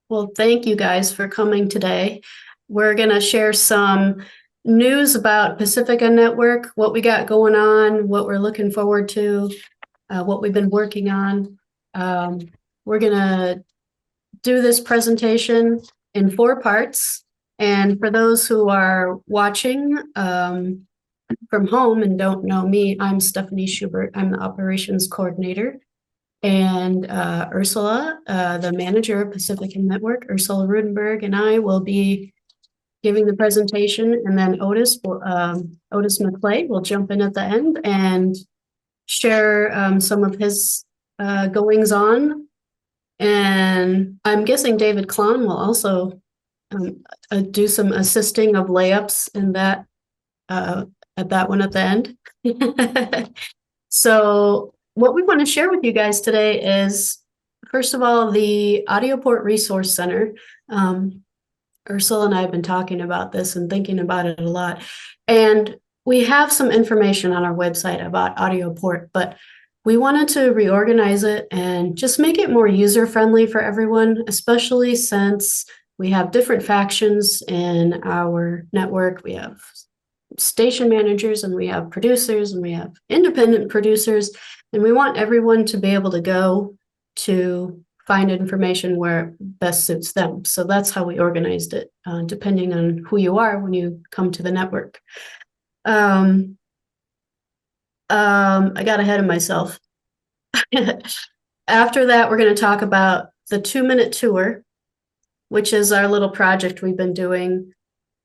Well, thank you guys for coming today. We're going to share some news about Pacifica Network, what we got going on, what we're looking forward to, what we've been working on. We're going to do this presentation in 4 parts. And for those who are watching from home and don't know me, I'm Stephanie Schubert. I'm the operations coordinator. And Ursula, the manager of Pacifica Network, Ursula Rudenberg, and I will be giving the presentation, and then Otis McClay will jump in at the end and share some of his goings on. And I'm guessing David Klon will also do some assisting of layups in that at that one at the end. So what we want to share with you guys today is, first of all, the AudioPort Resource Center. Ursula and I have been talking about this and thinking about it a lot. And we have some information on our website about AudioPort, but we wanted to reorganize it and just make it more user-friendly for everyone, especially since we have different factions in our network. We have station managers and we have producers and we have independent producers, and we want everyone to be able to go to find information where it best suits them. So that's how we organized it, depending on who you are when you come to the network. I got ahead of myself. After that, we're going to talk about the 2-minute tour, which is our little project we've been doing,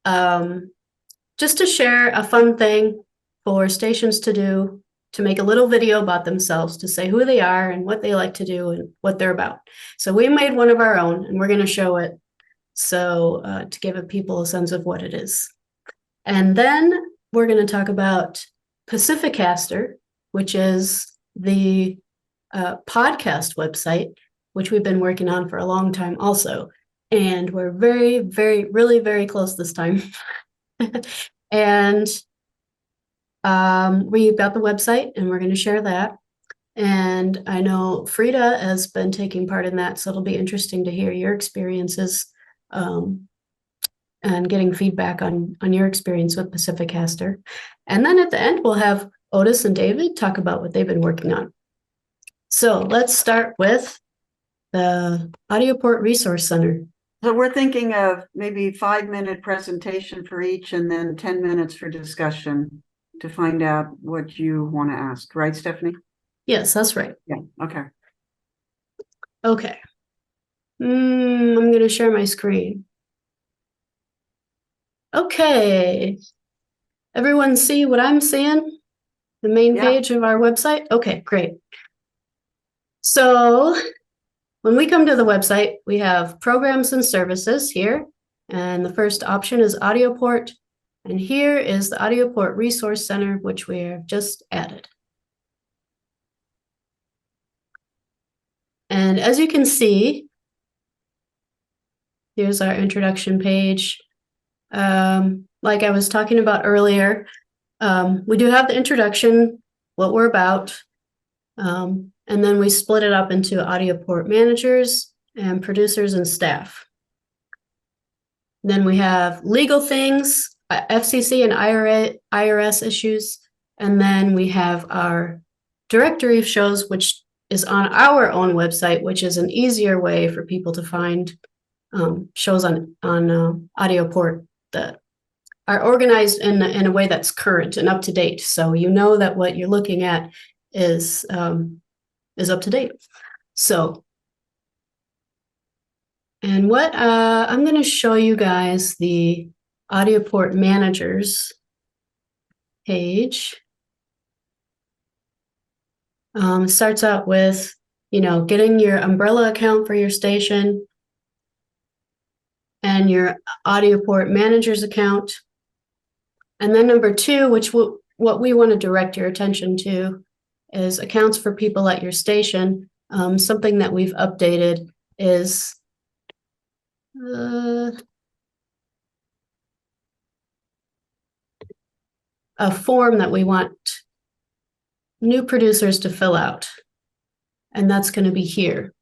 just to share a fun thing for stations to do, to make a little video about themselves, to say who they are and what they like to do and what they're about. So we made one of our own, and we're going to show it, so to give people a sense of what it is. And then we're going to talk about Pacificaster, which is the podcast website, which we've been working on for a long time also. And we're really, very close this time. And we've got the website, and we're going to share that. And I know Frida has been taking part in that, so it'll be interesting to hear your experiences and getting feedback on your experience with Pacificaster. And then at the end, we'll have Otis and David talk about what they've been working on. So let's start with the AudioPort Resource Center. So we're thinking of maybe 5-minute presentation for each and then 10 minutes for discussion to find out what you want to ask. Right, Stephanie? Yes, that's right. Yeah, okay. Okay. I'm going to share my screen. Okay. Everyone see what I'm seeing? The main page of our website? Okay, great. So when we come to the website, we have programs and services here. And the first option is AudioPort. And here is the AudioPort Resource Center, which we have just added. And as you can see, here's our introduction page. Like I was talking about earlier, we do have the introduction, what we're about, and then we split it up into AudioPort managers and producers and staff. Then we have legal things, FCC and IRS issues, and then we have our directory of shows, which is on our own website, which is an easier way for people to find shows on AudioPort that are organized in a way that's current and up to date. So you know that what you're looking at is up to date. So, and what I'm going to show you guys the AudioPort managers page. It starts out with, getting your umbrella account for your station and your AudioPort managers account. And then number 2, which what we want to direct your attention to, is accounts for people at your station. Something that we've updated is a form that we want new producers to fill out. And that's going to be here.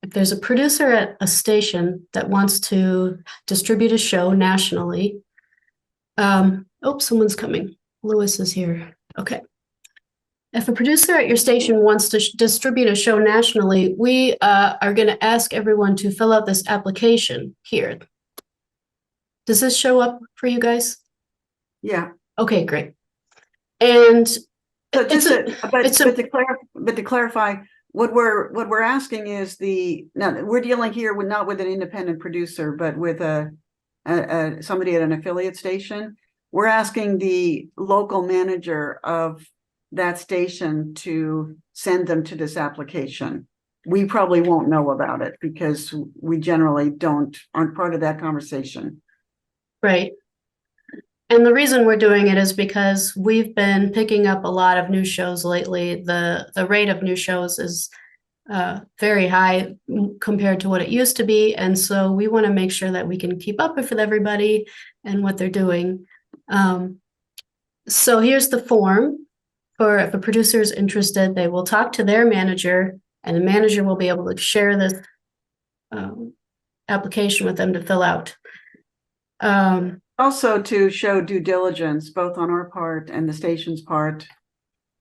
if there's a producer at a station that wants to distribute a show nationally, oh, someone's coming. Lewis is here. Okay. If a producer at your station wants to distribute a show nationally, we are going to ask everyone to fill out this application here. Does this show up for you guys? Yeah. Okay, great. And So just it's a, but to clarify, what we're asking is now we're dealing here with not with an independent producer, but with somebody at an affiliate station. We're asking the local manager of that station to send them to this application. We probably won't know about it because we generally aren't part of that conversation. right. And the reason we're doing it is because we've been picking up a lot of new shows lately. The rate of new shows is very high compared to what it used to be. And so we want to make sure that we can keep up with everybody and what they're doing. So here's the form for if a producer is interested, they will talk to their manager and the manager will be able to share this application with them to fill out. Also to show due diligence, both on our part and the station's part,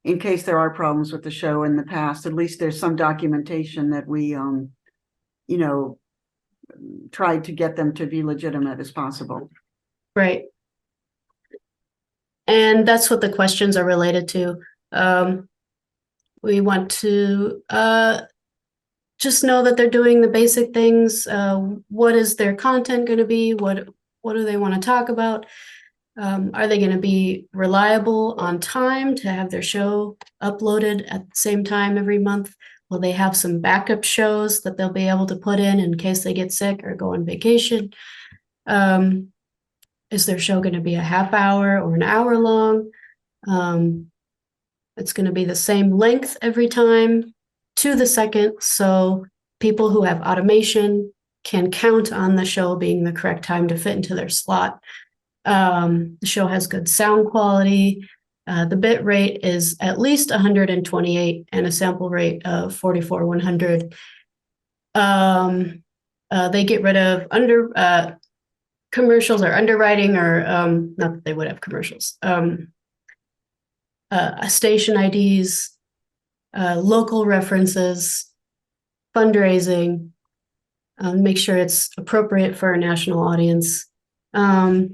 in case there are problems with the show in the past. At least there's some documentation that we, tried to get them to be legitimate as possible. Right. And that's what the questions are related to. We want to just know that they're doing the basic things. What is their content going to be? What do they want to talk about? Are they going to be reliable on time to have their show uploaded at the same time every month? Will they have some backup shows that they'll be able to put in case they get sick or go on vacation? Is their show going to be a half hour or an hour long? It's going to be the same length every time to the second. So people who have automation can count on the show being the correct time to fit into their slot. The show has good sound quality. The bit rate is at least 128 and a sample rate of 44,100. They get rid of commercials or underwriting, or not that they would have commercials. Station IDs, local references, fundraising, make sure it's appropriate for a national audience. That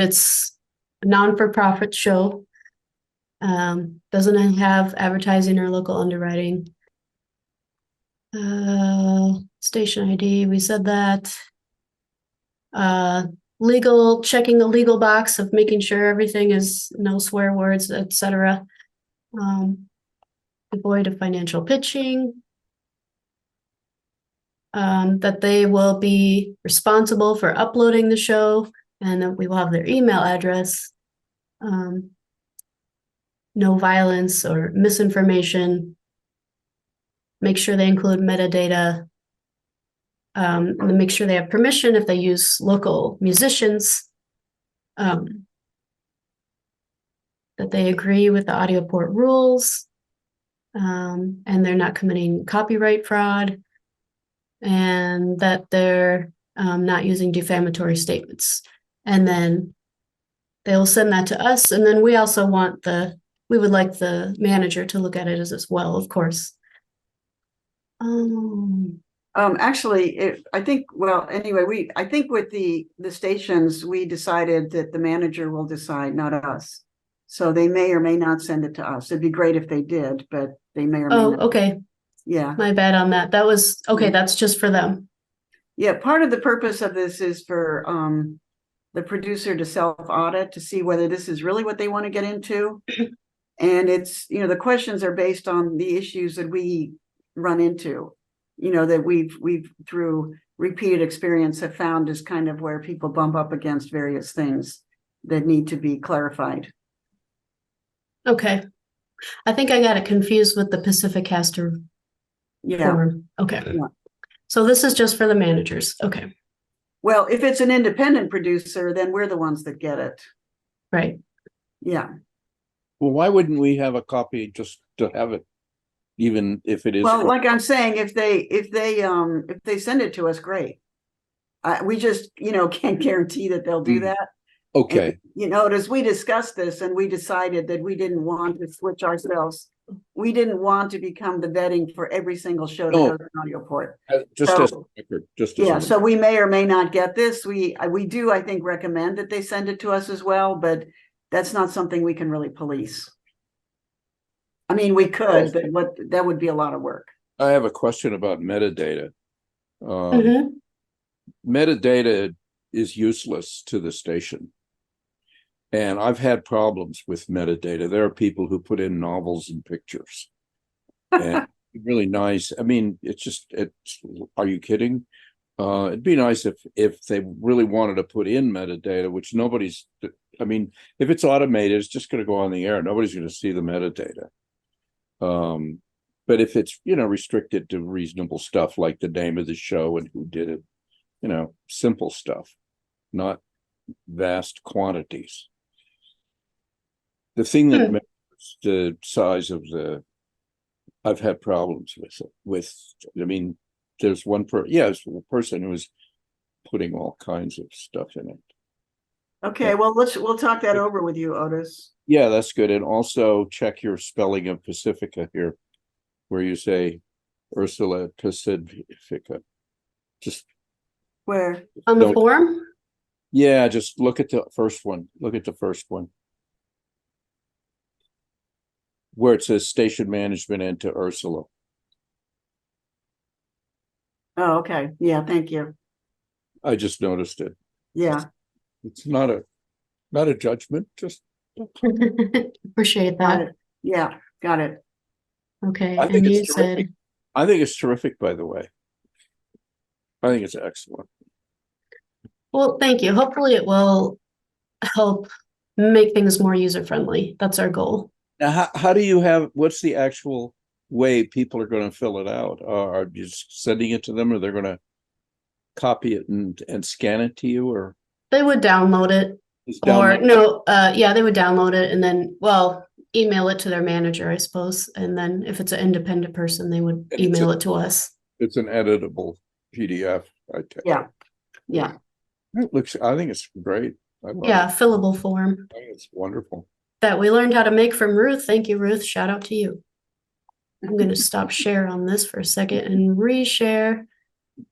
it's a non-for-profit show, doesn't have advertising or local underwriting. Station ID, we said that. Checking the legal box of making sure everything is no swear words, etc. Devoid of financial pitching. That they will be responsible for uploading the show and that we will have their email address. No violence or misinformation. Make sure they include metadata. And then make sure they have permission if they use local musicians. That they agree with the audio port rules. And they're not committing copyright fraud. And that they're not using defamatory statements. And then they'll send that to us. And then we also we would like the manager to look at it as well, of course. Actually, I think with the stations, we decided that the manager will decide, not us. So they may or may not send it to us. It'd be great if they did, but they may or may not. Okay. Yeah. My bad on that. That was, okay, that's just for them. Yeah, part of the purpose of this is for the producer to self-audit to see whether this is really what they want to get into. And it's, the questions are based on the issues that we run into, that we've through repeated experience have found is kind of where people bump up against various things that need to be clarified. Okay. I think I got it confused with the Pacificaster form. Okay. Yeah. So this is just for the managers. Okay. Well, if it's an independent producer, then we're the ones that get it. Right. Yeah. Well, why wouldn't we have a copy just to have it even if it is. Well, like I'm saying, if they send it to us, great. We just, can't guarantee that they'll do that. Okay. And, as we discussed this and we decided that we didn't want to switch ourselves, we didn't want to become the vetting for every single show that goes on Audio Port. Just So- as a record, just as a Yeah, record. so we may or may not get this. We do, I think, recommend that they send it to us as well, but that's not something we can really police. I mean, we could, but that would be a lot of work. I have a question about metadata. Mhm. Metadata is useless to the station. And I've had problems with metadata. There are people who put in novels and pictures. And really nice. I mean, are you kidding? It'd be nice if they really wanted to put in metadata, which I mean, if it's automated, it's just going to go on the air. Nobody's going to see the metadata. But if it's, restricted to reasonable stuff like the name of the show and who did it, simple stuff, not vast quantities. The thing that measures the size of I've had problems with, I mean, there's one person who was putting all kinds of stuff in it. Okay, well, we'll talk that over with you, Otis. Yeah, that's good. And also check your spelling of Pacifica here, where you say Ursula Pacifica. Just Where? On the form? Yeah, just look at the first one. Look at the first one. Where it says station management into Ursula. Oh, okay. Yeah, thank you. I just noticed it. Yeah. It's not a judgment, just Appreciate Got that. it. Yeah, got it. Okay, I think and you it's terrific. said, I think it's terrific, by the way. I think it's excellent. well, thank you. Hopefully it will help make things more user-friendly. That's our goal. Now, what's the actual way people are going to fill it out? Are you just sending it to them, or they're going to copy it and scan it to you, or They would download it, just or download? no, yeah, they would download it and then, email it to their manager, I suppose. And then if it's an independent person, they would And email it to us. It's an editable PDF. I take Yeah. Yeah. I think it's great. I love Yeah, it. fillable form I think it's wonderful. that we learned how to make from Ruth. Thank you, Ruth. Shout out to you. I'm going to stop share on this for a second and reshare.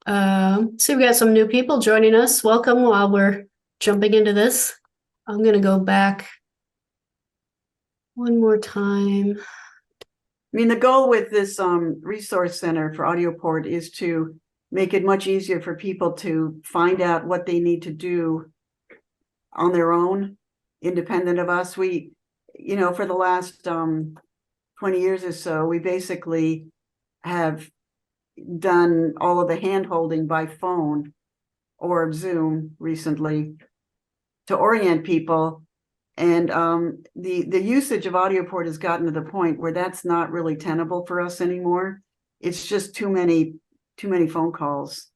So we got some new people joining us. Welcome while we're jumping into this. I'm going to go back one more time. I mean, the goal with this resource center for AudioPort is to make it much easier for people to find out what they need to do on their own, independent of us. We, for the last 20 years or so, we basically have done all of the hand-holding by phone or Zoom recently to orient people. And the usage of AudioPort has gotten to the point where that's not really tenable for us anymore. It's just too many phone calls.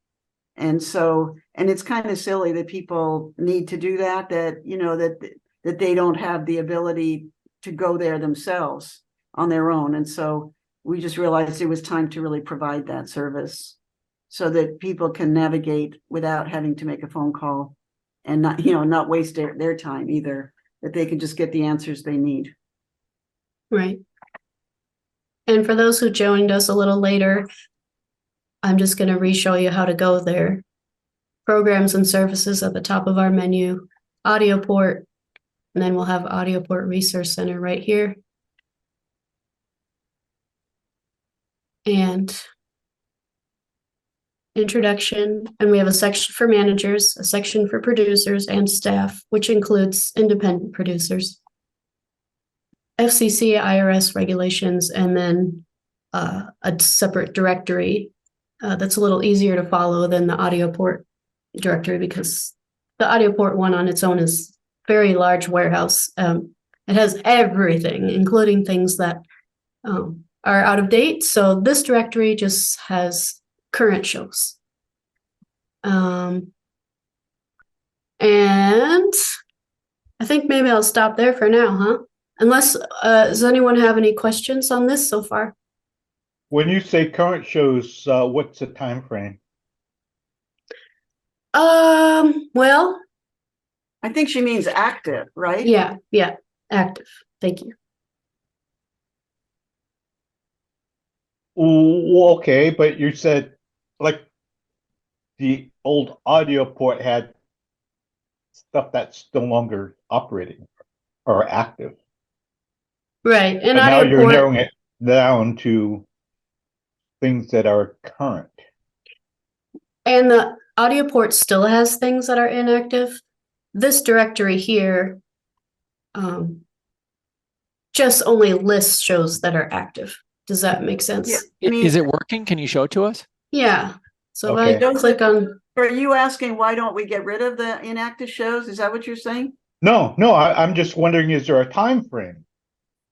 And so, and it's kind of silly that people need to do that they don't have the ability to go there themselves on their own. And so we just realized it was time to really provide that service so that people can navigate without having to make a phone call and not waste their time either, that they can just get the answers they need. Right. And for those who joined us a little later, I'm just going to re-show you how to go there. Programs and services at the top of our menu, AudioPort, and then we'll have AudioPort Resource Center right here. And introduction, and we have a section for managers, a section for producers and staff, which includes independent producers, FCC, IRS regulations, and then a separate directory that's a little easier to follow than the AudioPort directory, because the AudioPort one on its own is very large warehouse. It has everything, including things that are out of date. So this directory just has current shows. And I think maybe I'll stop there for now, huh? Unless, does anyone have any questions on this so far? When you say current shows, what's the time frame? Well, I think she means active, right? yeah, active. Thank you. Okay, but you said like the old audio port had stuff that's no longer operating or active. Right. And But now audio you're port, narrowing it down to things that are current. and the audio port still has things that are inactive. This directory here just only lists shows that are active. Does that make sense? Yeah, I mean, Is it working? Can you show it to us? Yeah. So Okay. if I click on, are you asking why don't we get rid of the inactive shows? Is that what you're saying? No, I'm just wondering, is there a time frame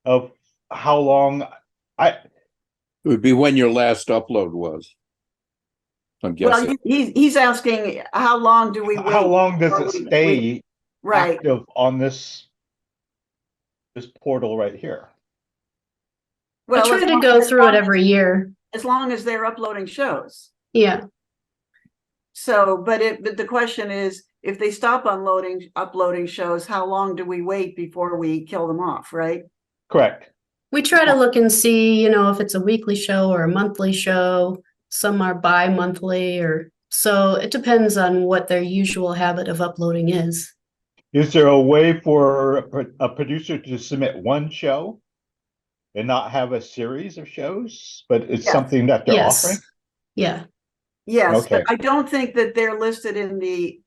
of how long It would be when your last upload was. I'm guessing. Well, he's asking how long do we wait? how long does before it we- stay Right. active on this portal right here? I Well, try as to long- go as through it long every year. as long as they're uploading shows. Yeah. So, but the question is, if they stop uploading shows, how long do we wait before we kill them off, right? Correct. We try to look and see, if it's a weekly show or a monthly show. Some are bi-monthly or so it depends on what their usual habit of uploading is. Is there a way for a producer to submit one show and not have a series of shows, but it's Yes. something that they're Yes. offering? Yeah. Yes, Okay. but I don't think that they're listed in the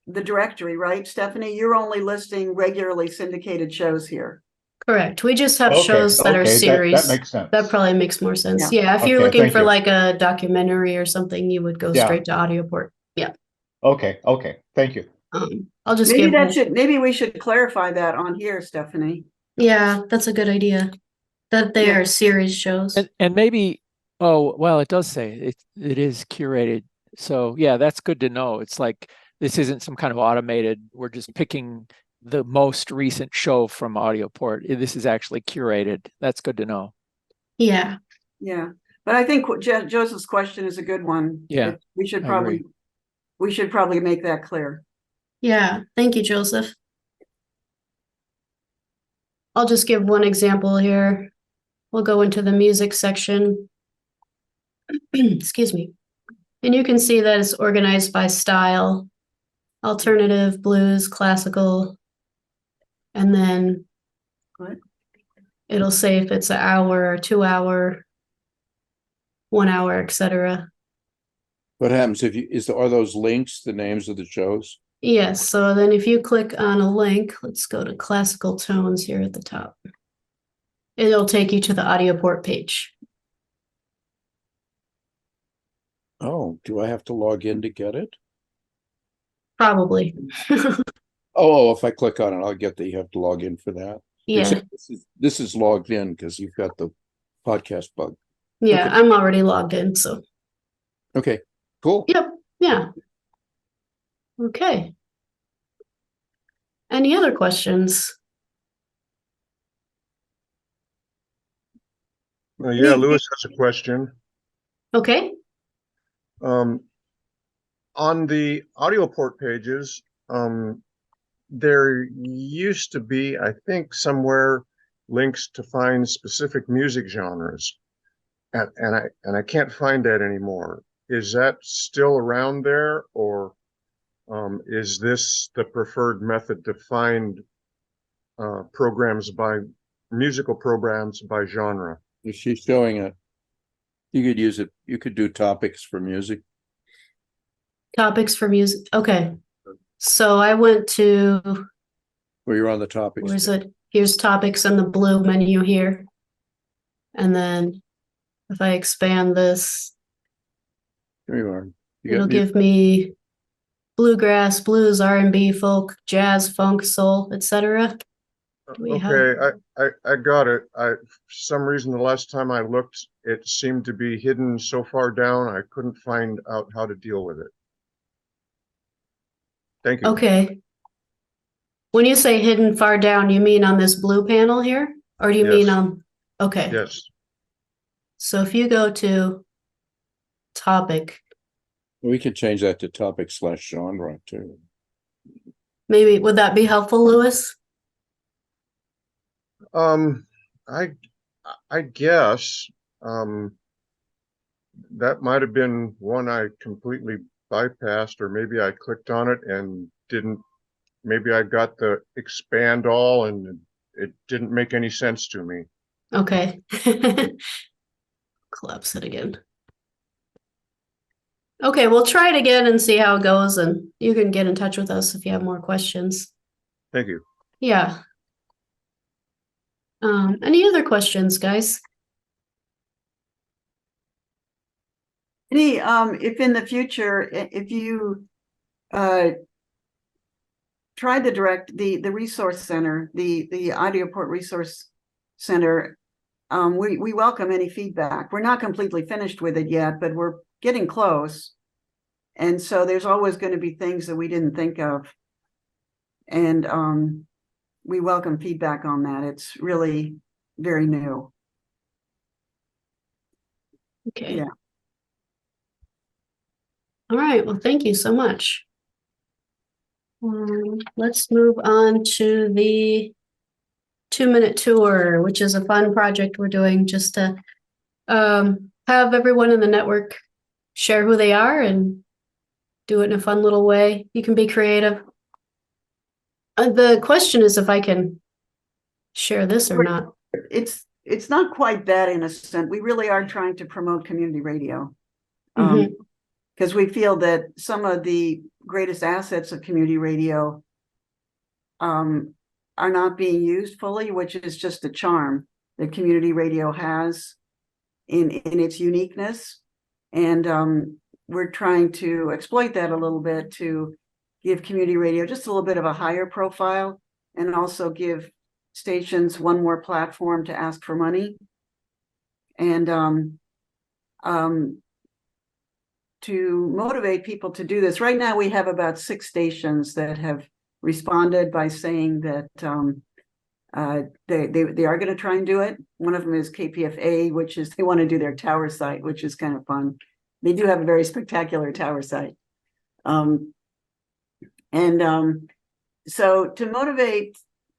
directory, right, Stephanie? You're only listing regularly syndicated shows here. Correct. We just have Okay, shows that are okay, series. that makes sense. That probably makes more sense. Yeah. Yeah. If you're Okay, looking thank for you. like a documentary or something, you would go Yeah. straight to audio port. Yeah. Okay, thank you. I'll just Maybe give. maybe we should clarify that on here, Stephanie. Yeah, that's a good idea. That they Yeah. are series shows. And maybe, oh, well, it does say it is curated. So yeah, that's good to know. It's like this isn't some kind of automated, we're just picking the most recent show from Audioport. This is actually curated. That's good to know. Yeah. Yeah, but I think Joseph's question is a good one. Yeah, We should I probably agree. make that clear. Yeah. Thank you, Joseph. I'll just give one example here. We'll go into the music section. Excuse me. And you can see that it's organized by style, alternative, blues, classical, and then What? it'll say if it's an hour or 2 hour, 1 hour, etc. What happens are those links the names of the shows? Yes, so then if you click on a link, let's go to classical tones here at the top. It'll take you to the audio port page. Oh, do I have to log in to get it? Probably. Oh, if I click on it, I'll get that you have to log in for that. Yeah, Except this is logged in because you've got the podcast bug. yeah, Okay. I'm already logged in, so. Okay, cool. Yep, yeah. Okay. Any other questions? Yeah, Lewis has a question. Okay, On the audio port pages, there used to be, I think, somewhere links to find specific music genres, and I can't find that anymore. Is that still around there, or is this the preferred method to find musical programs by genre? If she's showing it, you could use it. You could do topics for music. topics for music. Okay. So I went to, Where you're on the topics. where's it? Here's topics in the blue menu here. And then if I expand this, Here you are. You it'll got music. give me bluegrass, blues, R&B, folk, jazz, funk, soul, etc. We have- Okay, I got it. For some reason, the last time I looked, it seemed to be hidden so far down, I couldn't find out how to deal with it. Thank you. Okay. When you say hidden far down, you mean on this blue panel here? Or do you mean Yes. on, okay. Yes. So if you go to topic, We could change that to topic/genre too. maybe, would that be helpful, Louis? Um, I I guess that might have been one I completely bypassed, or maybe I clicked on it and didn't. Maybe I got the expand all and it didn't make any sense to me. Okay. Collapse it again. Okay, we'll try it again and see how it goes, and you can get in touch with us if you have more questions. Thank you. Yeah. Any other questions, guys? Any, if in the future, if you try to direct the resource center, the audio port resource center, we welcome any feedback. We're not completely finished with it yet, but we're getting close. And so there's always going to be things that we didn't think of. And we welcome feedback on that. It's really very new. Okay. Yeah. All right, well, thank you so much. Let's move on to the 2-minute tour, which is a fun project we're doing just to have everyone in the network share who they are and do it in a fun little way. You can be creative. The question is if I can share this or not. It's not quite that in a sense. We really are trying to promote community radio. Mhm. Because we feel that some of the greatest assets of community radio are not being used fully, which is just the charm that community radio has in its uniqueness. And we're trying to exploit that a little bit to give community radio just a little bit of a higher profile, and also give stations one more platform to ask for money. And to motivate people to do this. Right now, we have about 6 stations that have responded by saying that they are going to try and do it. One of them is KPFA, which is they want to do their tower site, which is kind of fun. They do have a very spectacular tower site. So to motivate,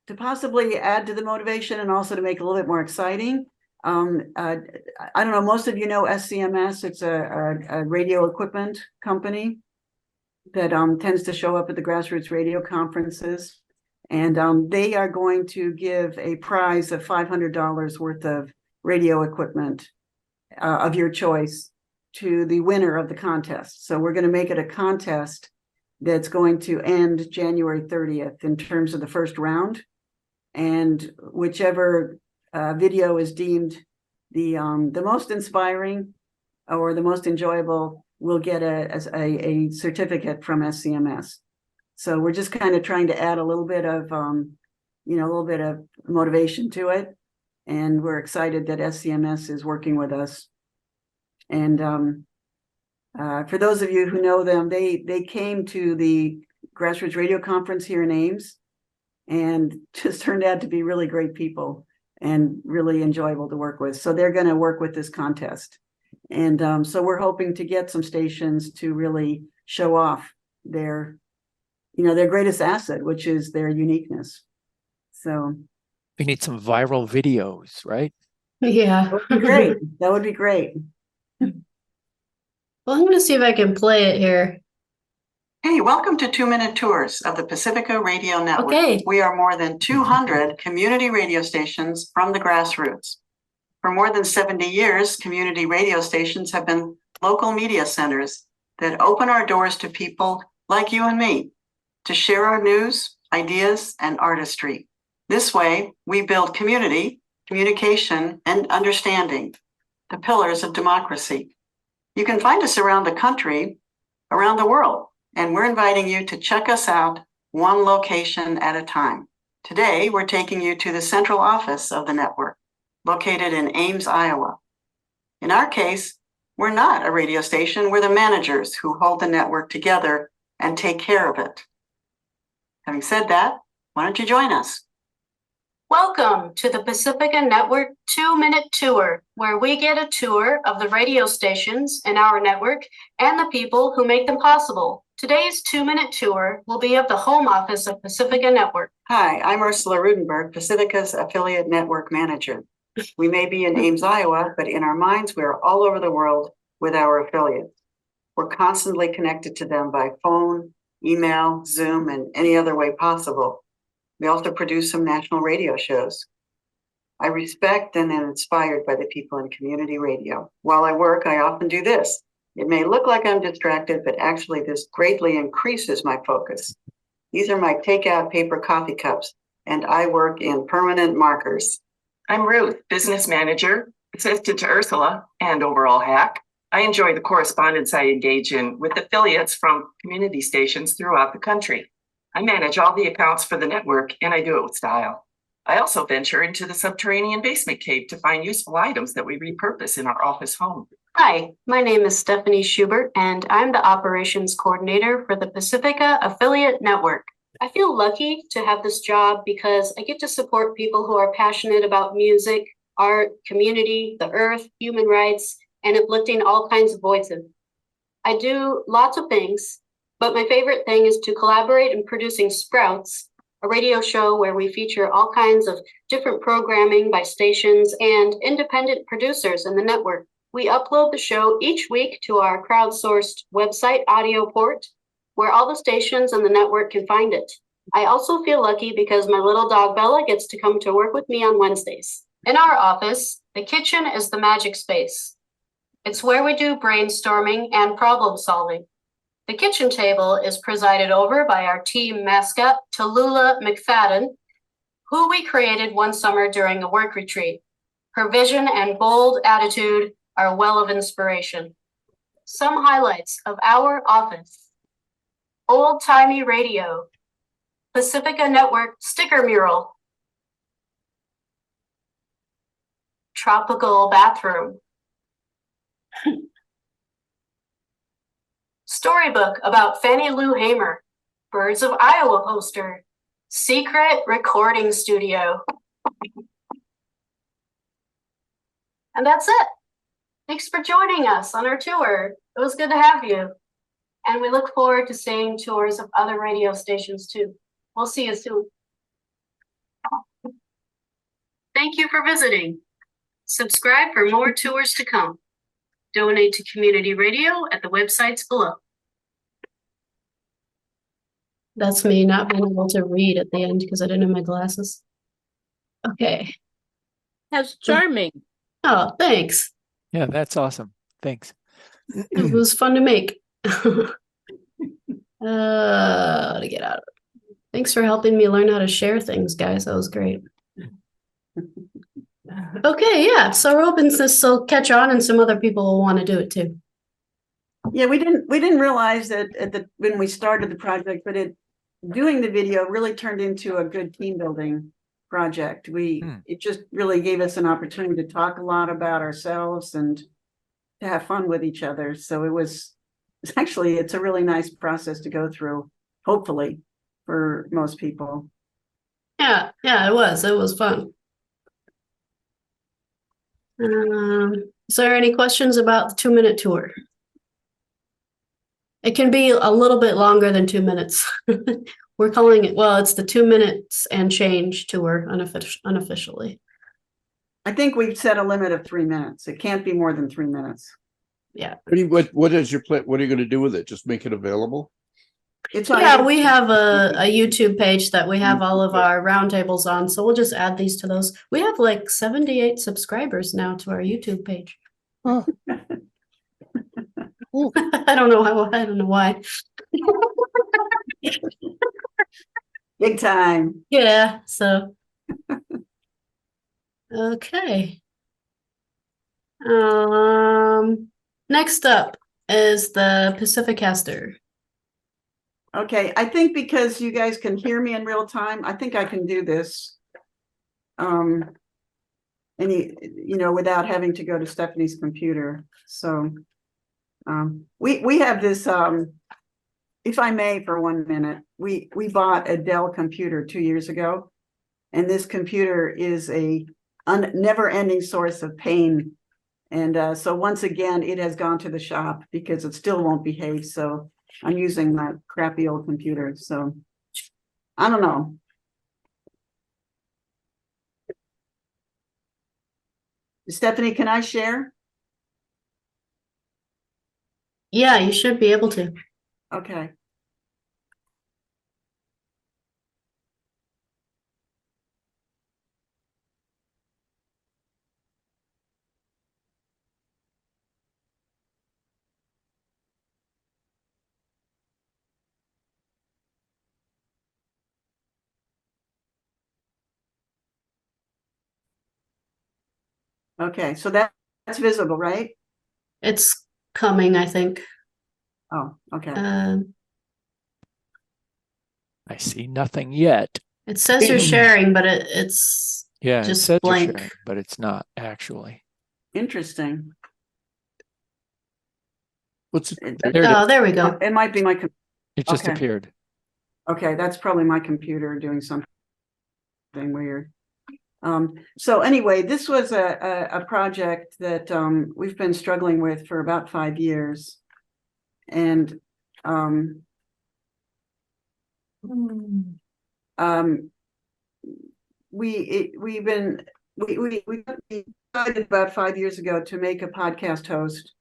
to possibly add to the motivation and also to make it a little bit more exciting, I don't know, most of you know SCMS. It's a radio equipment company that tends to show up at the grassroots radio conferences. And they are going to give a prize of $500 worth of radio equipment of your choice to the winner of the contest. So we're going to make it a contest that's going to end January 30th in terms of the first round. And whichever video is deemed the most inspiring or the most enjoyable will get a certificate from SCMS. So we're just kind of trying to add a little bit of a little bit of motivation to it, and we're excited that SCMS is working with us. And for those of you who know them, they came to the Grassroots Radio Conference here in Ames, and just turned out to be really great people and really enjoyable to work with. So they're going to work with this contest. And so we're hoping to get some stations to really show off their greatest asset, which is their uniqueness. So We need some viral videos, right? Yeah. that would be great. That would be great. Well, I'm going to see if I can play it here. Hey, welcome to 2-minute tours of the Pacifica Radio Network. Okay. We are more than 200 community radio stations from the grassroots. For more than 70 years, community radio stations have been local media centers that open our doors to people like you and me to share our news, ideas, and artistry. This way, we build community, communication, and understanding, the pillars of democracy. You can find us around the country, around the world, and we're inviting you to check us out one location at a time. Today, we're taking you to the central office of the network, located in Ames, Iowa. In our case, we're not a radio station, we're the managers who hold the network together and take care of it. Having said that, why don't you join us? Welcome to the Pacifica Network 2-Minute Tour, where we get a tour of the radio stations in our network and the people who make them possible. Today's 2-minute tour will be of the home office of Pacifica Network. Hi, I'm Ursula Rudenberg, Pacifica's affiliate network manager. We may be in Ames, Iowa, but in our minds, we are all over the world with our affiliates. We're constantly connected to them by phone, email, Zoom, and any other way possible. We also produce some national radio shows. I respect and am inspired by the people in community radio. While I work, I often do this. It may look like I'm distracted, but actually this greatly increases my focus. These are my takeout paper coffee cups, and I work in permanent markers. I'm Ruth, business manager, assistant to Ursula, and overall hack. I enjoy the correspondence I engage in with affiliates from community stations throughout the country. I manage all the accounts for the network, and I do it with style. I also venture into the subterranean basement cave to find useful items that we repurpose in our office home. Hi, my name is Stephanie Schubert, and I'm the operations coordinator for the Pacifica Affiliate Network. I feel lucky to have this job because I get to support people who are passionate about music, art, community, the earth, human rights, and uplifting all kinds of voices. I do lots of things, but my favorite thing is to collaborate in producing Sprouts, a radio show where we feature all kinds of different programming by stations and independent producers in the network. We upload the show each week to our crowdsourced website, AudioPort, where all the stations in the network can find it. I also feel lucky because my little dog Bella gets to come to work with me on Wednesdays. In our office, the kitchen is the magic space. It's where we do brainstorming and problem solving. The kitchen table is presided over by our team mascot, Tallulah McFadden, who we created one summer during a work retreat. Her vision and bold attitude are a well of inspiration. Some highlights of our office: old-timey radio, Pacifica Network sticker mural, tropical bathroom, storybook about Fannie Lou Hamer, Birds of Iowa poster, secret recording studio. And that's it. Thanks for joining us on our tour. It was good to have you. And we look forward to seeing tours of other radio stations too. We'll see you soon. Thank you for visiting. Subscribe for more tours to come. Donate to community radio at the websites below. That's me not being able to read at the end because I didn't have my glasses. Okay. That's charming. Oh, thanks. Yeah, that's awesome. Thanks. It was fun to make. To get out of it. Thanks for helping me learn how to share things, guys. That was great. Okay, yeah. So we're hoping this will catch on and some other people will want to do it too. Yeah, we didn't realize that when we started the project, but doing the video really turned into a good team building project. It just really gave us an opportunity to talk a lot about ourselves and to have fun with each other. So it's a really nice process to go through, hopefully, for most people. Yeah, it was fun. Is there any questions about the 2-minute tour? It can be a little bit longer than 2 minutes. We're calling it, well, it's the 2 minutes and change tour unofficially. I think we've set a limit of 3 minutes. It can't be more than 3 minutes. Yeah. What is your plan? What are you going to do with it? Just make it available? It's on Yeah, we have a YouTube page that we have all of our roundtables on, so we'll just add these to those. We have like 78 subscribers now to our YouTube page. Oh. I don't know why. Big time. Yeah, so okay. Next up is the Pacificaster. Okay, I think because you guys can hear me in real time, I think I can do this. Without having to go to Stephanie's computer. So we have this, if I may, for 1 minute, we bought a Dell computer 2 years ago, And this computer is a never-ending source of pain. And so once again, it has gone to the shop because it still won't behave. So I'm using that crappy old computer. So I don't know. Stephanie, can I share? Yeah, you should be able to. Okay. Okay, so that's visible, right? It's coming, I think. Oh, okay. I see nothing yet. It says you're sharing, but it's Yeah, it just says you're blank. sharing, but it's not actually. Interesting. What's It, There it is. Oh, there we go. it might be my, It just okay. appeared. Okay, that's probably my computer doing something weird. So anyway, this was a project that we've been struggling with for about 5 years. And we decided about 5 years ago to make a podcast host,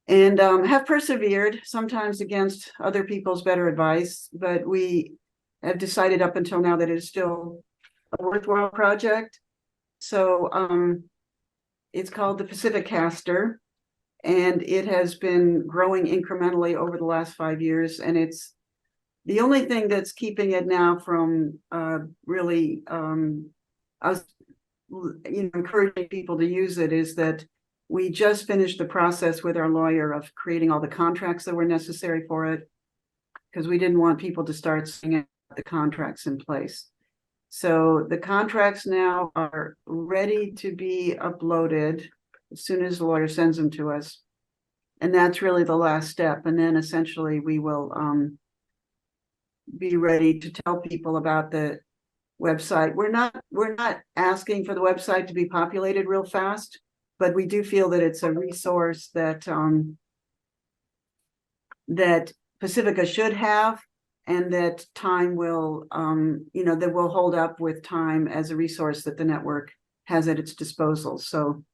and have persevered, sometimes against other people's better advice, but we have decided up until now that it is still a worthwhile project. So it's called the Pacificaster, and it has been growing incrementally over the last 5 years, and it's the only thing that's keeping it now from really us, encouraging people to use it is that we just finished the process with our lawyer of creating all the contracts that were necessary for it, because we didn't want people to start seeing the contracts in place. So the contracts now are ready to be uploaded as soon as the lawyer sends them to us. And that's really the last step. And then essentially we will be ready to tell people about the website. We're not asking for the website to be populated real fast, but we do feel that it's a resource that that Pacifica should have, and that time will that will hold up with time as a resource that the network has at its disposal. So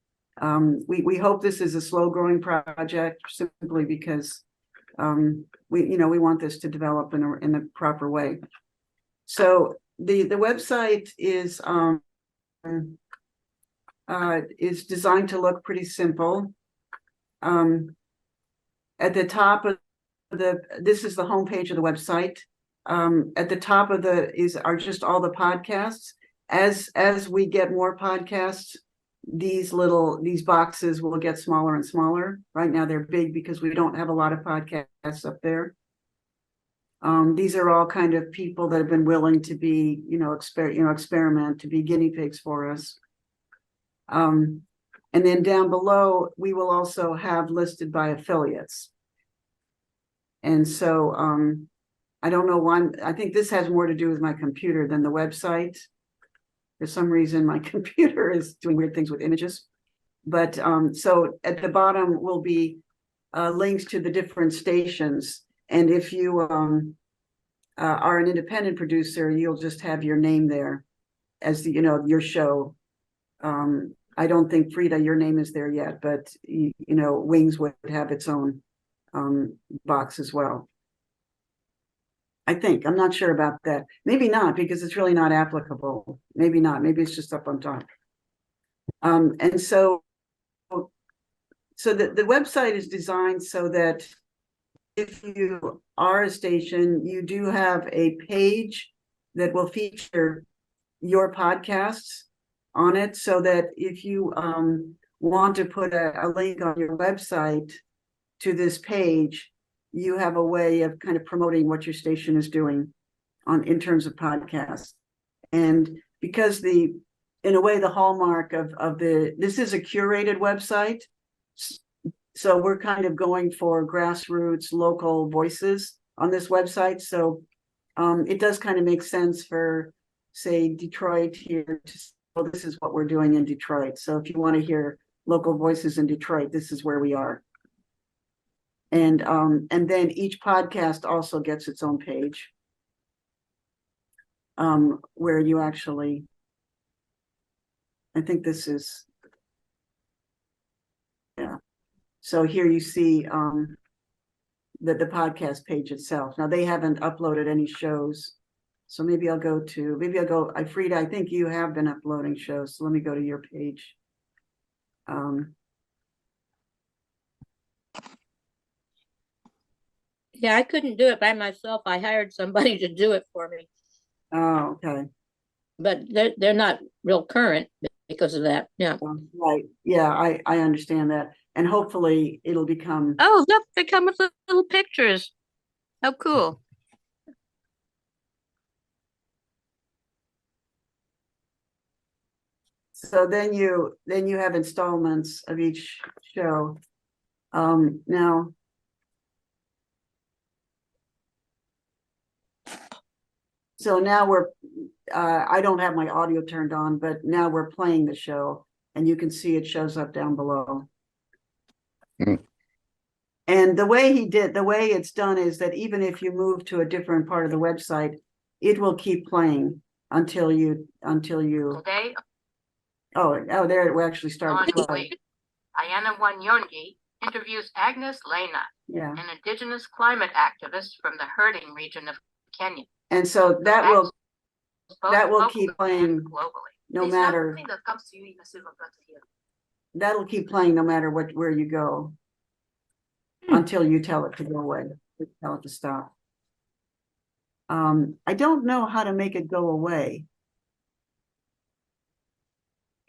we hope this is a slow growing project, simply because we want this to develop in the proper way. So the website is designed to look pretty simple. At the top of this is the homepage of the website. At the top of are just all the podcasts. As we get more podcasts, these boxes will get smaller and smaller. Right now they're big because we don't have a lot of podcasts up there. These are all kind of people that have been willing to be, experiment, to be guinea pigs for us. And then down below, we will also have listed by affiliates. And so I don't know why. I think this has more to do with my computer than the website. For some reason, my computer is doing weird things with images. But so at the bottom will be links to the different stations. And if you are an independent producer, you'll just have your name there as your show. I don't think, Frida, your name is there yet, but Wings would have its own box as well. I think. I'm not sure about that. Maybe not, because it's really not applicable. Maybe not. Maybe it's just up on top. And so the website is designed so that if you are a station, you do have a page that will feature your podcasts on it, so that if you want to put a link on your website to this page, you have a way of kind of promoting what your station is doing in terms of podcasts. And because in a way, the hallmark of this is a curated website. So we're kind of going for grassroots local voices on this website. So it does kind of make sense for say Detroit here, well, this is what we're doing in Detroit. So if you want to hear local voices in Detroit, this is where we are. And then each podcast also gets its own page. Where you actually, I think this is, yeah. So here you see the podcast page itself. Now they haven't uploaded any shows. So maybe I'll go, Frida, I think you have been uploading shows. So let me go to your page. Yeah, I couldn't do it by myself. I hired somebody to do it for me, Oh, okay. but they're not real current because of that. Yeah. Right. Yeah, I understand that. And hopefully it'll become, Oh, look, they come with little pictures. How cool. so then you have installments of each show. Now, so now I don't have my audio turned on, but now we're playing the show and you can see it shows up down below. And the way it's done is that even if you move to a different part of the website, it will keep playing until you, Today there it will actually start to play. Ayana Wanyonyi interviews Agnes Lena, Yeah. an indigenous climate activist from the herding region of Kenya. And so that will Both keep locally playing and globally. no It's matter, nothing that comes to you in a silver platter here. that'll keep playing no matter where you go until you tell it to go away, tell it to stop. I don't know how to make it go away.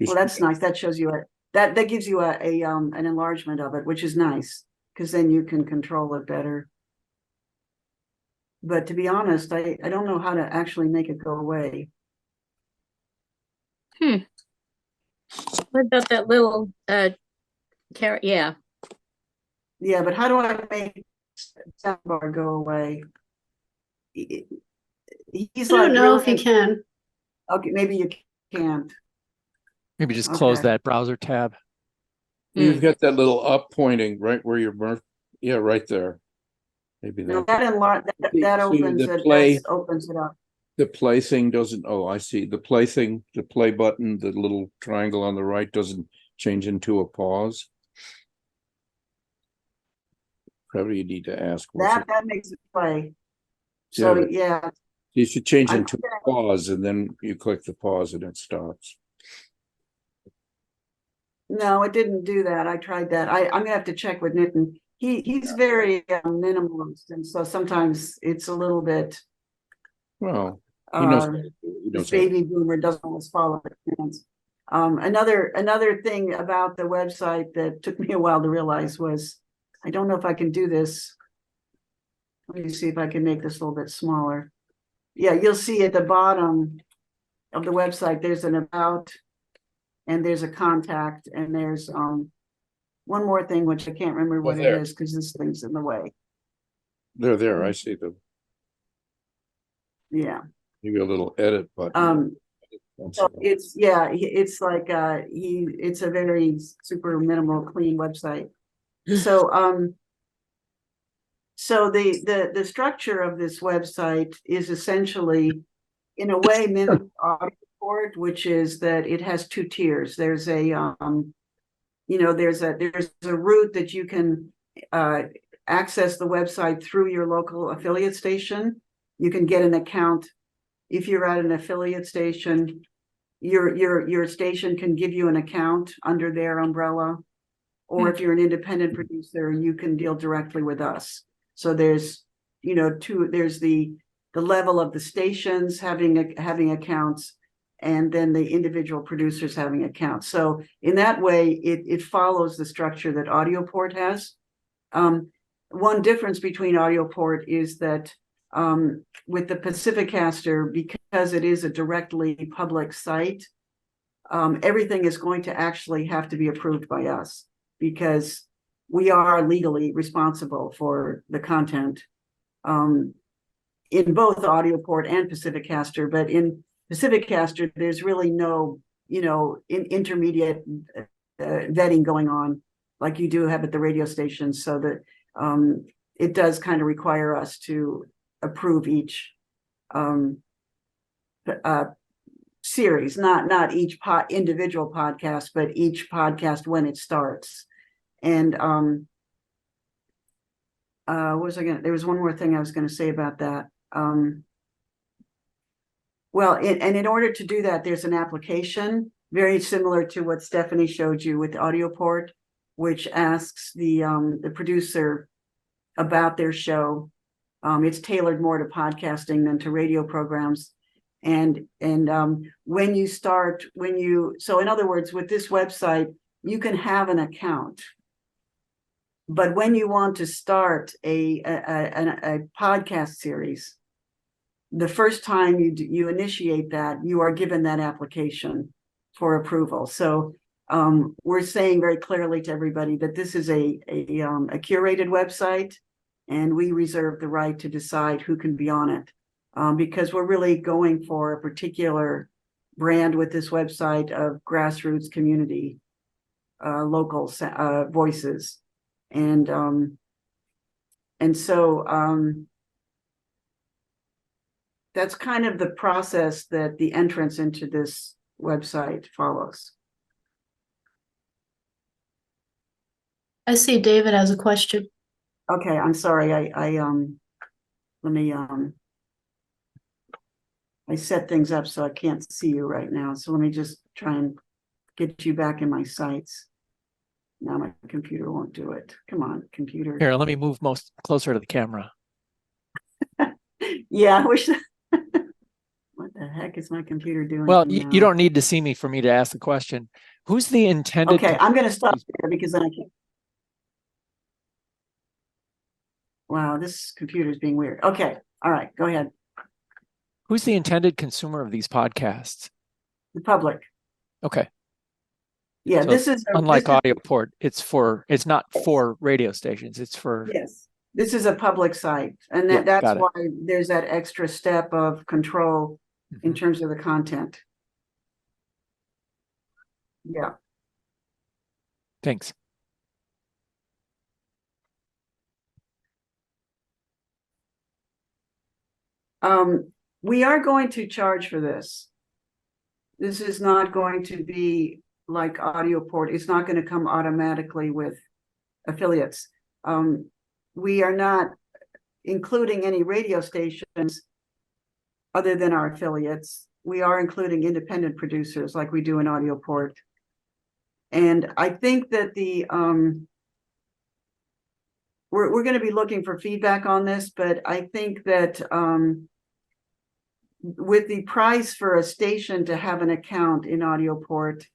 Well, that's nice. That shows you that gives you an enlargement of it, which is nice because then you can control it better. But to be honest, I don't know how to actually make it go away. What about that little carrot? Yeah. Yeah, but how do I make soundbar go away? He's I don't know really, if you can. okay, maybe you can't. Maybe just close Okay. that browser tab. You've got that little up pointing right where your mark. Yeah, right there. Maybe No, that. that opens the it. play- That opens it up. The play thing doesn't, oh, I see. The play thing, the play button, the little triangle on the right doesn't change into a pause. Probably you need to ask. That makes it play. Yeah, So but- yeah, You should change I into a pause and then you click the pause and it stops. no, it didn't do that. I tried that. I'm gonna have to check with Nitin. He's very minimalist, and so sometimes it's a little bit. Well, he knows. This baby boomer doesn't always follow the trends. Another thing about the website that took me a while to realize was, I don't know if I can do this. Let me see if I can make this a little bit smaller. Yeah, you'll see at the bottom of the website, there's an about, and there's a contact, and there's one more thing, which I can't remember what it there. is because this thing's in the way. They're there. I see them. Yeah. Maybe a little edit button. So it's like it's a very super minimal, clean website. So so the structure of this website is essentially, in a way, mimic AudioPort, which is that it has two tiers. There's a there's a route that you can access the website through your local affiliate station. You can get an account if you're at an affiliate station. Your station can give you an account under their umbrella, or if you're an independent producer, you can deal directly with us. So there's there's the level of the stations having accounts, and then the individual producers having accounts. So in that way, it follows the structure that AudioPort has. One difference between AudioPort is that with the Pacificaster, because it is a directly public site, everything is going to actually have to be approved by us, because we are legally responsible for the content in both AudioPort and Pacificaster. But in Pacificaster, there's really no, intermediate vetting going on like you do have at the radio station. So that it does kind of require us to approve each series, not each individual podcast, but each podcast when it starts. And what was I gonna? There was one more thing I was going to say about that. Well, and in order to do that, there's an application very similar to what Stephanie showed you with AudioPort, which asks the producer about their show. It's tailored more to podcasting than to radio programs. And when you start, so in other words, with this website, you can have an account. But when you want to start a podcast series, the first time you initiate that, you are given that application for approval. So we're saying very clearly to everybody that this is a curated website, and we reserve the right to decide who can be on it, because we're really going for a particular brand with this website of grassroots community, local voices. And so that's kind of the process that the entrance into this website follows. I see David has a question. Okay, I'm sorry. Let me I set things up so I can't see you right now. So let me just try and get you back in my sights. Now my computer won't do it. Come on, computer. Here, let me move closer to the camera. Yeah, I wish. What the heck is my computer doing? Well, you don't need to see me for me to ask the question. Who's the intended? Okay, I'm going to stop there because then I can't. Wow, this computer is being weird. Okay, all right, go ahead. Who's the intended consumer of these podcasts? The public. Okay. Yeah, So this is unlike AudioPort. It's not for radio stations. It's for. Yes, this is a public site, and that's why there's that extra step of control in terms of the content. Yeah. Thanks. We are going to charge for this. This is not going to be like AudioPort. It's not going to come automatically with affiliates. We are not including any radio stations other than our affiliates. We are including independent producers like we do in AudioPort. And I think that we're going to be looking for feedback on this, but I think that with the price for a station to have an account in AudioPort,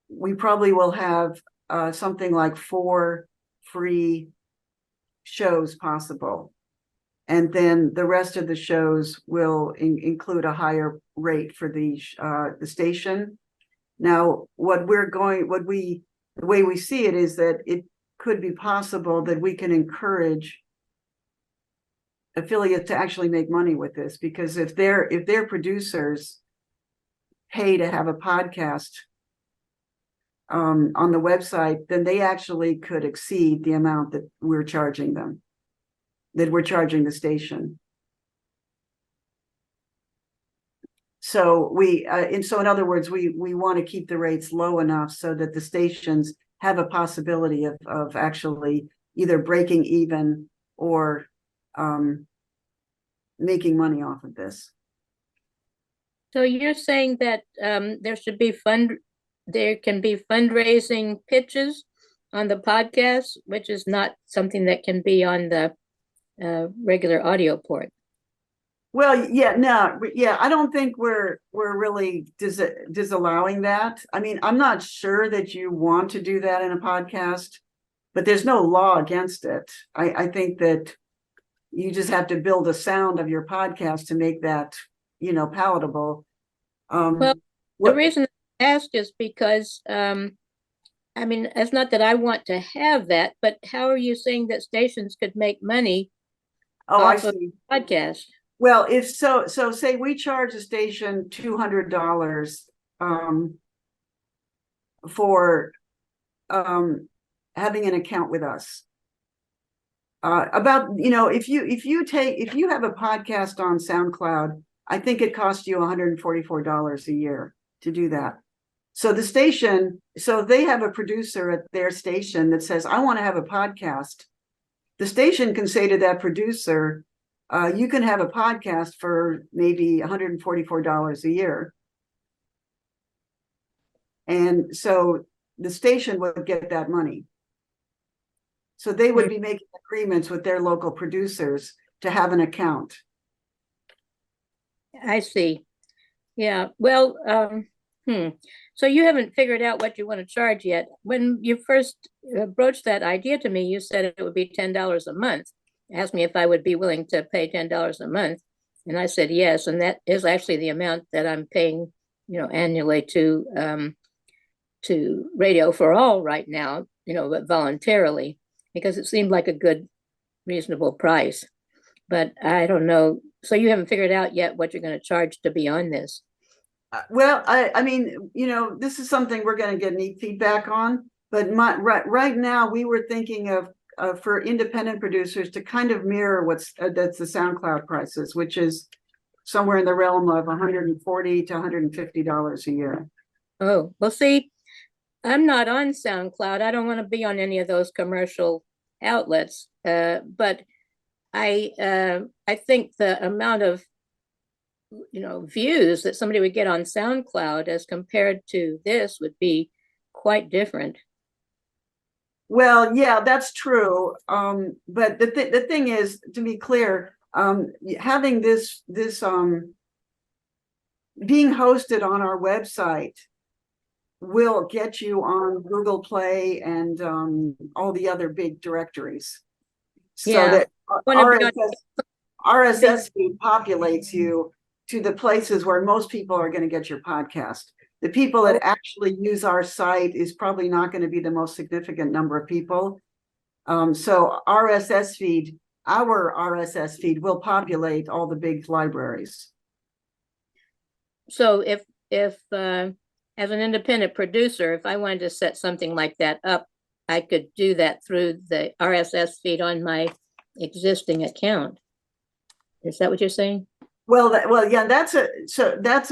we probably will have something like 4 free shows possible. And then the rest of the shows will include a higher rate for the station. Now, the way we see it is that it could be possible that we can encourage affiliates to actually make money with this, because if their producers pay to have a podcast on the website, then they actually could exceed the amount that we're charging them, that we're charging the station. So in other words, we want to keep the rates low enough so that the stations have a possibility of actually either breaking even or making money off of this. So you're saying that there can be fundraising pitches on the podcast, which is not something that can be on the regular AudioPort. Well, I don't think we're really disallowing that. I mean, I'm not sure that you want to do that in a podcast, but there's no law against it. I think that you just have to build a sound of your podcast to make that, palatable. Well, the reason I ask is because, I mean, it's not that I want to have that, but how are you saying that stations could make money I off of see. podcast? Well, if so, say we charge a station $200 for having an account with us. If you have a podcast on SoundCloud, I think it costs you $144 a year to do that. So if they have a producer at their station that says, I want to have a podcast, the station can say to that producer, you can have a podcast for maybe $144 a year. And so the station would get that money. So they would be making agreements with their local producers to have an account. I see. Yeah, well, so you haven't figured out what you want to charge yet. When you first broached that idea to me, you said it would be $10 a month. Asked me if I would be willing to pay $10 a month. And I said yes, and that is actually the amount that I'm paying, annually to Radio for All right now, but voluntarily, because it seemed like a good, reasonable price. But I don't know. So you haven't figured out yet what you're going to charge to be on this? Well, I mean, this is something we're going to get neat feedback on. But right now, we were thinking of for independent producers to kind of mirror that's the SoundCloud prices, which is somewhere in the realm of $140 to $150 a year. Oh, well, see, I'm not on SoundCloud. I don't want to be on any of those commercial outlets. But I think the amount of views that somebody would get on SoundCloud as compared to this would be quite different. Well, yeah, that's true. But the thing is, to be clear, having this being hosted on our website will get you on Google Play and all the other big directories. So that RSS feed populates you to the places where most people are going to get your podcast. The people that actually use our site is probably not going to be the most significant number of people. So our RSS feed will populate all the big libraries. So if as an independent producer, if I wanted to set something like that up, I could do that through the RSS feed on my existing account. Is that what you're saying? Well, yeah, that's a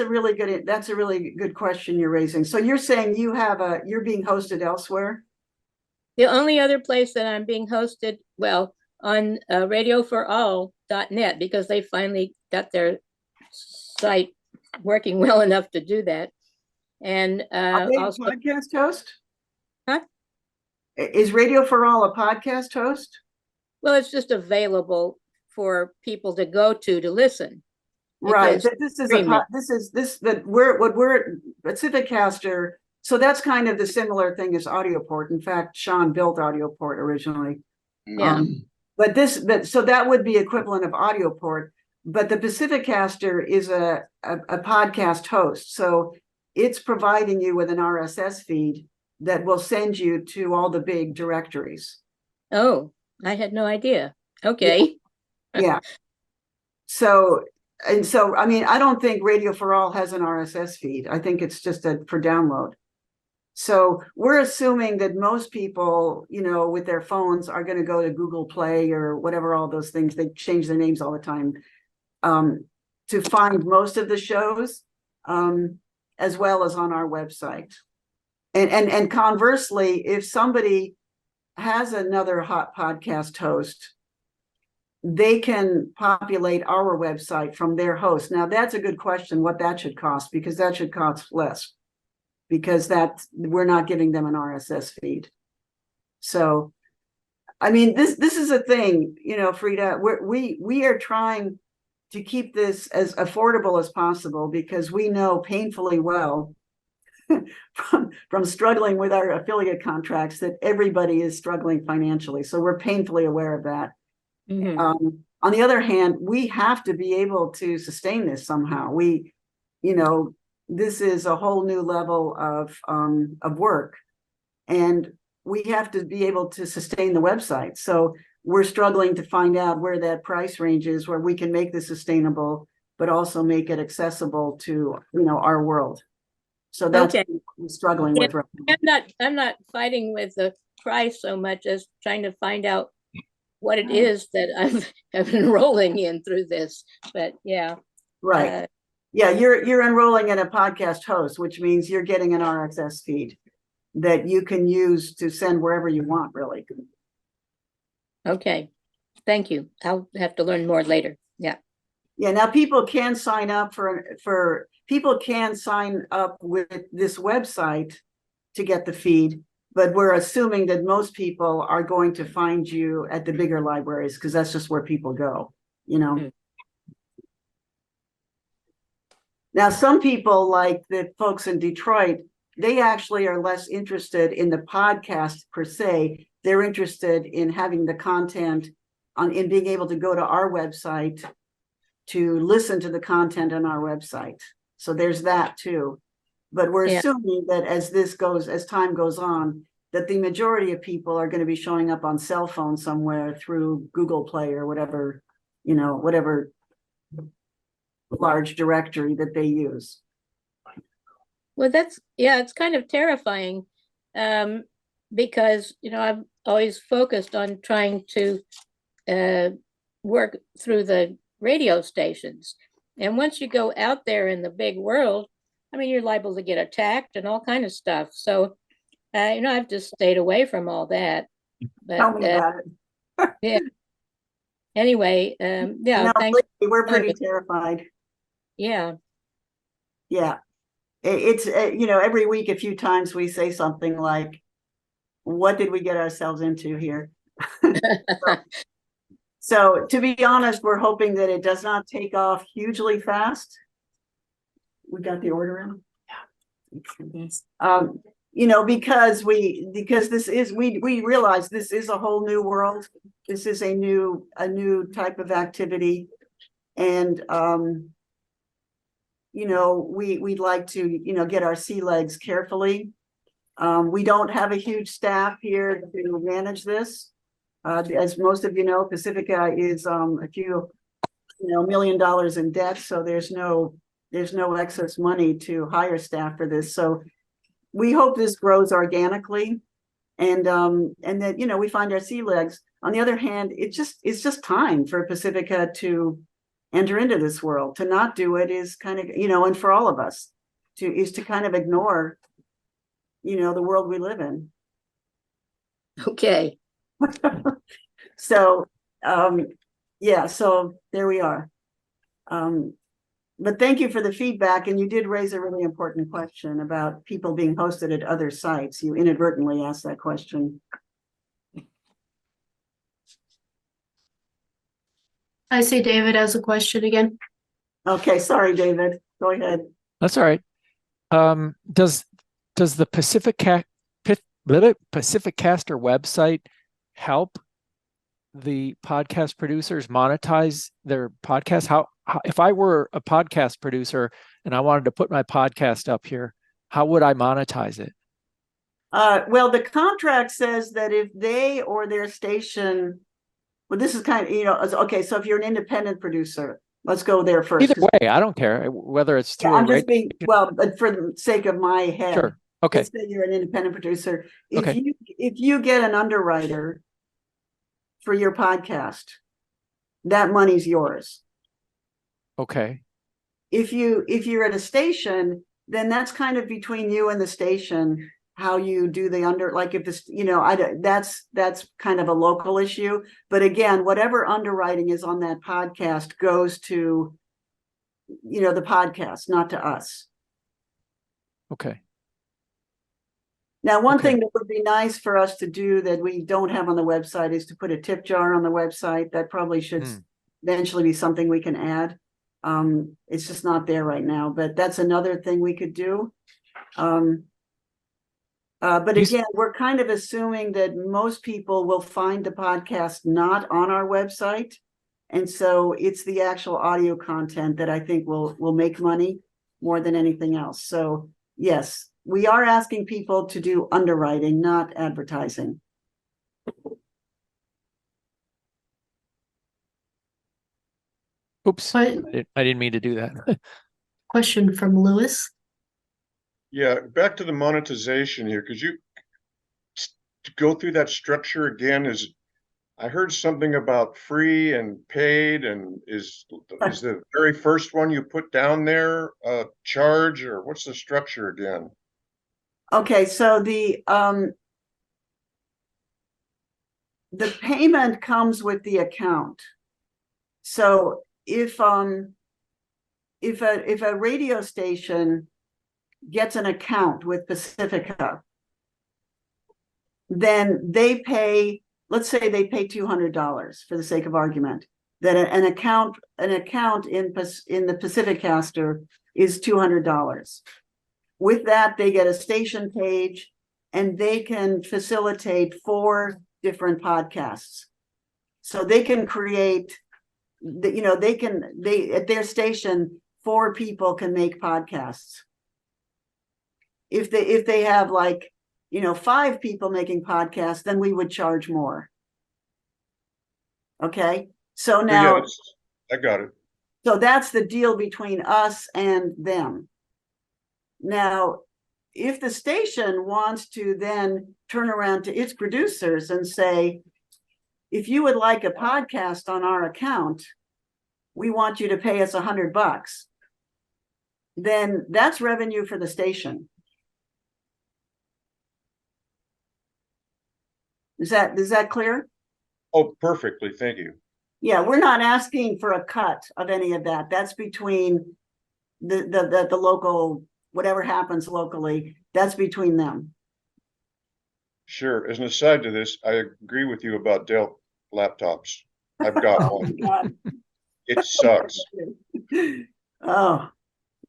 really good question you're raising. So you're saying you're being hosted elsewhere? The only other place that I'm being hosted, well, on radioforall.net, because they finally got their site working well enough to do that. And Are they also, a podcast host? Huh? Is Radio for All a podcast host? Well, it's just available for people to go to listen. Right. We're Pacificaster. So that's kind of the similar thing as AudioPort. In fact, Sean built AudioPort originally. Yeah. So that would be equivalent of AudioPort. But the Pacificaster is a podcast host. So it's providing you with an RSS feed that will send you to all the big directories. Oh, I had no idea. Okay. Yeah. So, I mean, I don't think Radio for All has an RSS feed. I think it's just for download. So we're assuming that most people, with their phones are going to go to Google Play or whatever, all those things, they change their names all the time, to find most of the shows, as well as on our website. And conversely, if somebody has another hot podcast host, they can populate our website from their host. Now, that's a good question, what that should cost, because that should cost less, because we're not giving them an RSS feed. So, I mean, this is a thing, Frida, we are trying to keep this as affordable as possible, because we know painfully well from struggling with our affiliate contracts that everybody is struggling financially. So we're painfully aware of that. Mm-hmm. On the other hand, we have to be able to sustain this somehow. This is a whole new level of work, and we have to be able to sustain the website. So we're struggling to find out where that price range is, where we can make this sustainable, but also make it accessible to, our world. So that's Okay. what we're struggling Yeah. with right now. I'm not fighting with the price so much as trying to find out what it is that I'm enrolling in through this. But yeah. Right. Yeah, you're enrolling in a podcast host, which means you're getting an RSS feed that you can use to send wherever you want, really. Okay. Thank you. I'll have to learn more later. Yeah. Yeah, now people can sign up people can sign up with this website to get the feed, but we're assuming that most people are going to find you at the bigger libraries because that's just where people go, Now, some people, like the folks in Detroit, they actually are less interested in the podcast per se. They're interested in having the content in being able to go to our website to listen to the content on our website. So there's that too. But we're assuming that as time goes on, that the majority of people are going to be showing up on cell phone somewhere through Google Play or whatever, whatever large directory that they use. Well, it's kind of terrifying, because, I've always focused on trying to work through the radio stations. And once you go out there in the big world, I mean, you're liable to get attacked and all kind of stuff. So, I've just stayed away from all that. But, Tell me about it. yeah. Anyway, thanks. We're pretty terrified. Yeah. Yeah. It's, every week, a few times we say something like, what did we get ourselves into here? So to be honest, we're hoping that it does not take off hugely fast. We got the order in. Because this is, we realize this is a whole new world. This is a new type of activity. And, we'd like to, get our sea legs carefully. We don't have a huge staff here to manage this. As most of you know, Pacifica is a few, $1 million in debt, so there's no excess money to hire staff for this. So we hope this grows organically, and that we find our sea legs. On the other hand, it's just time for Pacifica to enter into this world. To not do it is kind of, and for all of us to kind of ignore, the world we live in. Okay. So, so there we are. But thank you for the feedback. And you did raise a really important question about people being hosted at other sites. You inadvertently asked that question. I see David has a question again. Okay, sorry, David. Go ahead. That's all right. Does the Pacificaster website help the podcast producers monetize their podcast? How if I were a podcast producer and I wanted to put my podcast up here, how would I monetize it? Well, the contract says that if they or their station, well, this is kind of, okay, so if you're an independent producer, let's go there first. Either way, I don't care whether it's through I'm just being, but for the sake of my head, sure. Okay. Let's say you're an independent producer. Okay. If you get an underwriter for your podcast, that money's yours. Okay. If you're at a station, then that's kind of between you and the station, how you do the like if this, that's kind of a local issue. But again, whatever underwriting is on that podcast goes to, the podcast, not to us. Okay. Now, one thing that would be nice for us to do that we don't have on the website is to put a tip jar on the website. That probably should eventually be something we can add. It's just not there right now, but that's another thing we could do. But again, we're kind of assuming that most people will find the podcast not on our website. And so it's the actual audio content that I think will make money more than anything else. So yes, we are asking people to do underwriting, not advertising. Oops, But I didn't mean to do that. question from Lewis. Yeah, back to the monetization here. Could you go through that structure again? I heard something about free and paid, and is the very first one you put down there charge, or what's the structure again? Okay, so the payment comes with the account. So if a radio station gets an account with Pacifica, then they pay, let's say they pay $200 for the sake of argument, that an account in the Pacificaster is $200. With that, they get a station page and they can facilitate 4 different podcasts. So they can create, they at their station, 4 people can make podcasts. If they have 5 people making podcasts, then we would charge more. Okay, so now, Yeah, I got it. so that's the deal between us and them. Now, if the station wants to then turn around to its producers and say, if you would like a podcast on our account, we want you to pay us $100, then that's revenue for the station. Is that clear? Oh, perfectly. Thank you. Yeah, we're not asking for a cut of any of that. That's between the local, whatever happens locally, that's between them. Sure. As an aside to this, I agree with you about Dell laptops. I've got Oh one. my God. It sucks. Oh,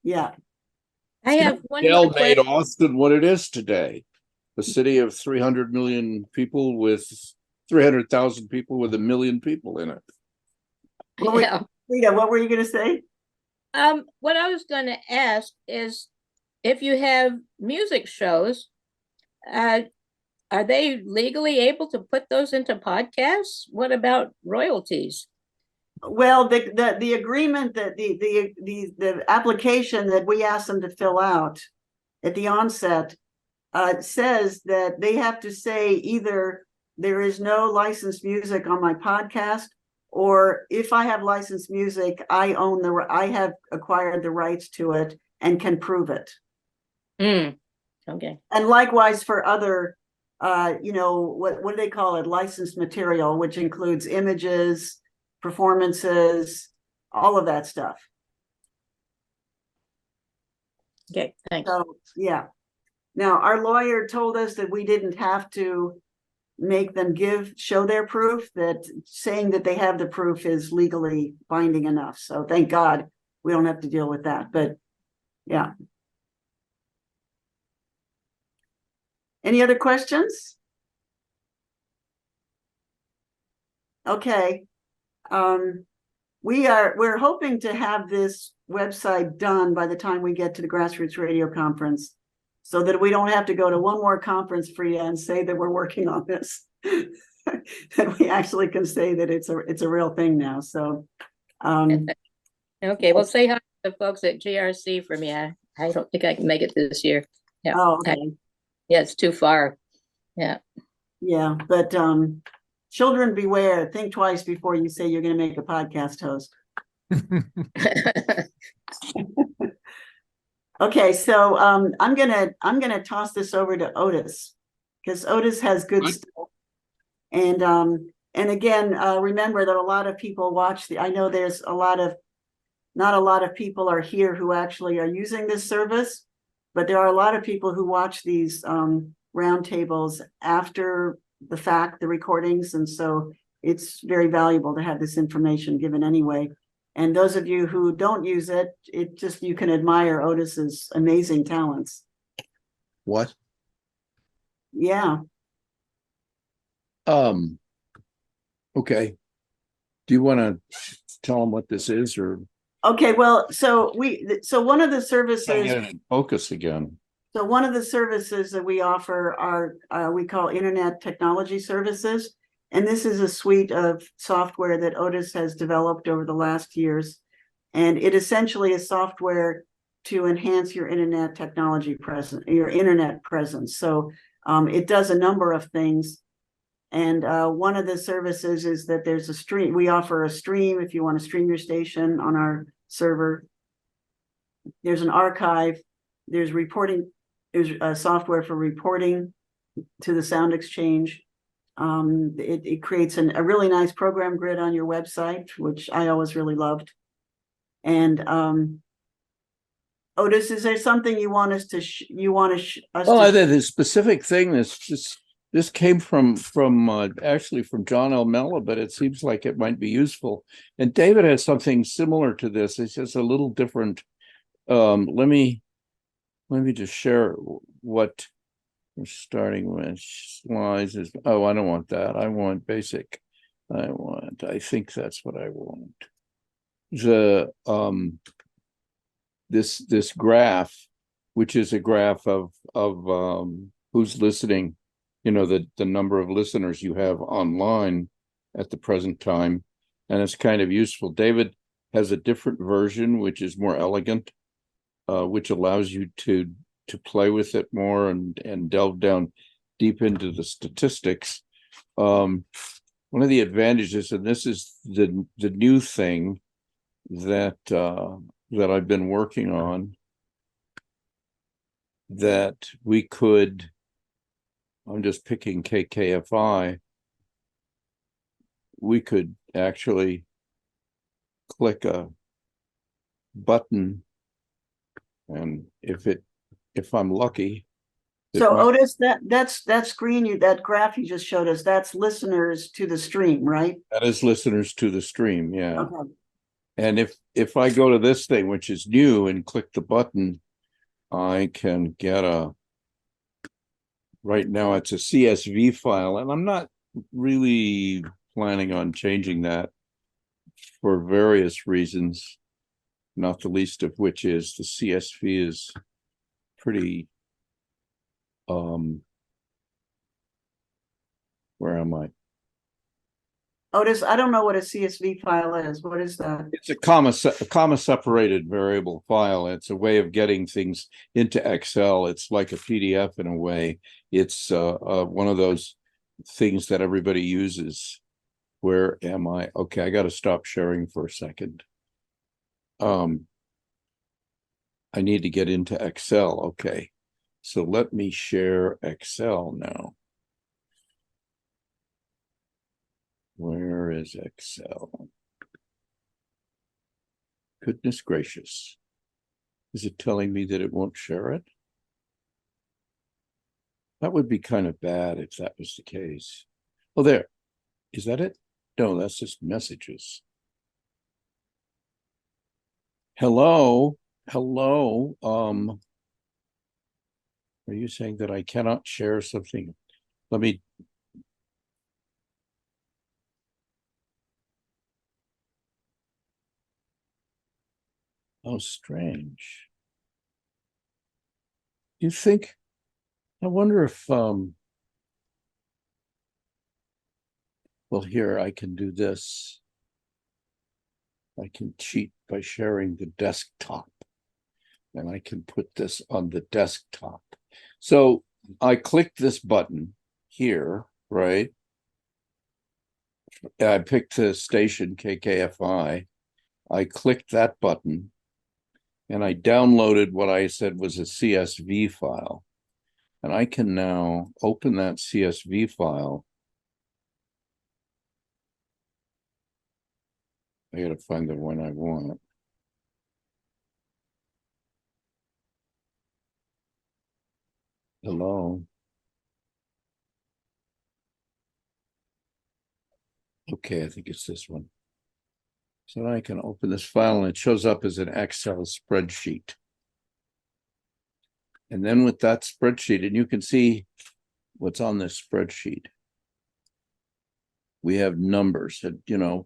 yeah. I have one more Dell made question. Austin what it is today. A city of 300 million people with 300,000 people with 1 million people in it. Yeah. Rita, what were you going to say? What I was going to ask is, if you have music shows, are they legally able to put those into podcasts? What about royalties? Well, the agreement that the application that we asked them to fill out at the onset says that they have to say either there is no licensed music on my podcast, or if I have licensed music, I have acquired the rights to it and can prove it. Okay. And likewise for other, what do they call it? Licensed material, which includes images, performances, all of that stuff. Okay, thanks. So, yeah. Now, our lawyer told us that we didn't have to make them show their proof, that saying that they have the proof is legally binding enough. So thank God we don't have to deal with that. But yeah. Any other questions? Okay. We're hoping to have this website done by the time we get to the Grassroots Radio Conference, so that we don't have to go to one more conference, Frida, and say that we're working on this. That we actually can say that it's a real thing now. So Okay, well, say hi to the folks at GRC for me. I don't think I can make it this year. Yeah. Oh, okay. Yeah, it's too far. Yeah. Yeah, but children beware. Think twice before you say you're going to make a podcast host. Okay, so I'm gonna toss this over to Otis, because Otis has good stuff. And again, remember that a lot of people watch I know there's not a lot of people are here who actually are using this service, but there are a lot of people who watch these roundtables after the fact, the recordings, and so it's very valuable to have this information given anyway. And those of you who don't use it, you can admire Otis's amazing talents. What? Yeah. Okay. Do you want to tell them what this is, or Okay, well, so one of the services, focus again? so one of the services that we offer are we call Internet Technology Services. And this is a suite of software that Otis has developed over the last years. And it essentially is software to enhance your internet technology presence, your internet presence. So it does a number of things. And one of the services is that there's a stream. We offer a stream if you want to stream your station on our server. There's an archive. There's reporting. There's software for reporting to the Sound Exchange. It creates a really nice program grid on your website, which I always really loved. And Otis, is there something you want us to Well, the specific thing this came from actually from John L. Mella, but it seems like it might be useful. And David has something similar to this. It's just a little different. Let me just share what we're starting with. Slides is, oh, I don't want that. I want basic. I think that's what I want. The this graph, which is a graph of who's listening, you know, the number of listeners you have online at the present time, and it's kind of useful. David has a different version, which is more elegant, which allows you to play with it more and delve down deep into the statistics. One of the advantages, and this is the new thing that I've been working on, that we could, I'm just picking KKFI, we could actually click a button, and if I'm lucky. So Otis, that screen, that graph you just showed us, that's listeners to the stream, right? That is listeners to the stream, yeah. Okay. And if I go to this thing, which is new, and click the button, I can get right now it's a CSV file, and I'm not really planning on changing that for various reasons, not the least of which is the CSV is pretty, where am I? Otis, I don't know what a CSV file is. What is that? It's a comma separated variable file. It's a way of getting things into Excel. It's like a PDF in a way. It's one of those things that everybody uses. Where am I? Okay, I got to stop sharing for a second. I need to get into Excel. Okay, so let me share Excel now. Where is Excel? Goodness gracious. Is it telling me that it won't share it? That would be kind of bad if that was the case. Oh, there. Is that it? No, that's just messages. Hello. Hello. Are you saying that I cannot share something? Let me. Oh, strange. You think, I wonder if, well, here I can do this. I can cheat by sharing the desktop, and I can put this on the desktop. So I click this button here, right? I picked the station KKFI. I clicked that button, and I downloaded what I said was a CSV file. And I can now open that CSV file. I gotta find the one I want. Hello. Okay, I think it's this one. So I can open this file and it shows up as an Excel spreadsheet. And then with that spreadsheet, and you can see what's on this spreadsheet. We have numbers that, you know,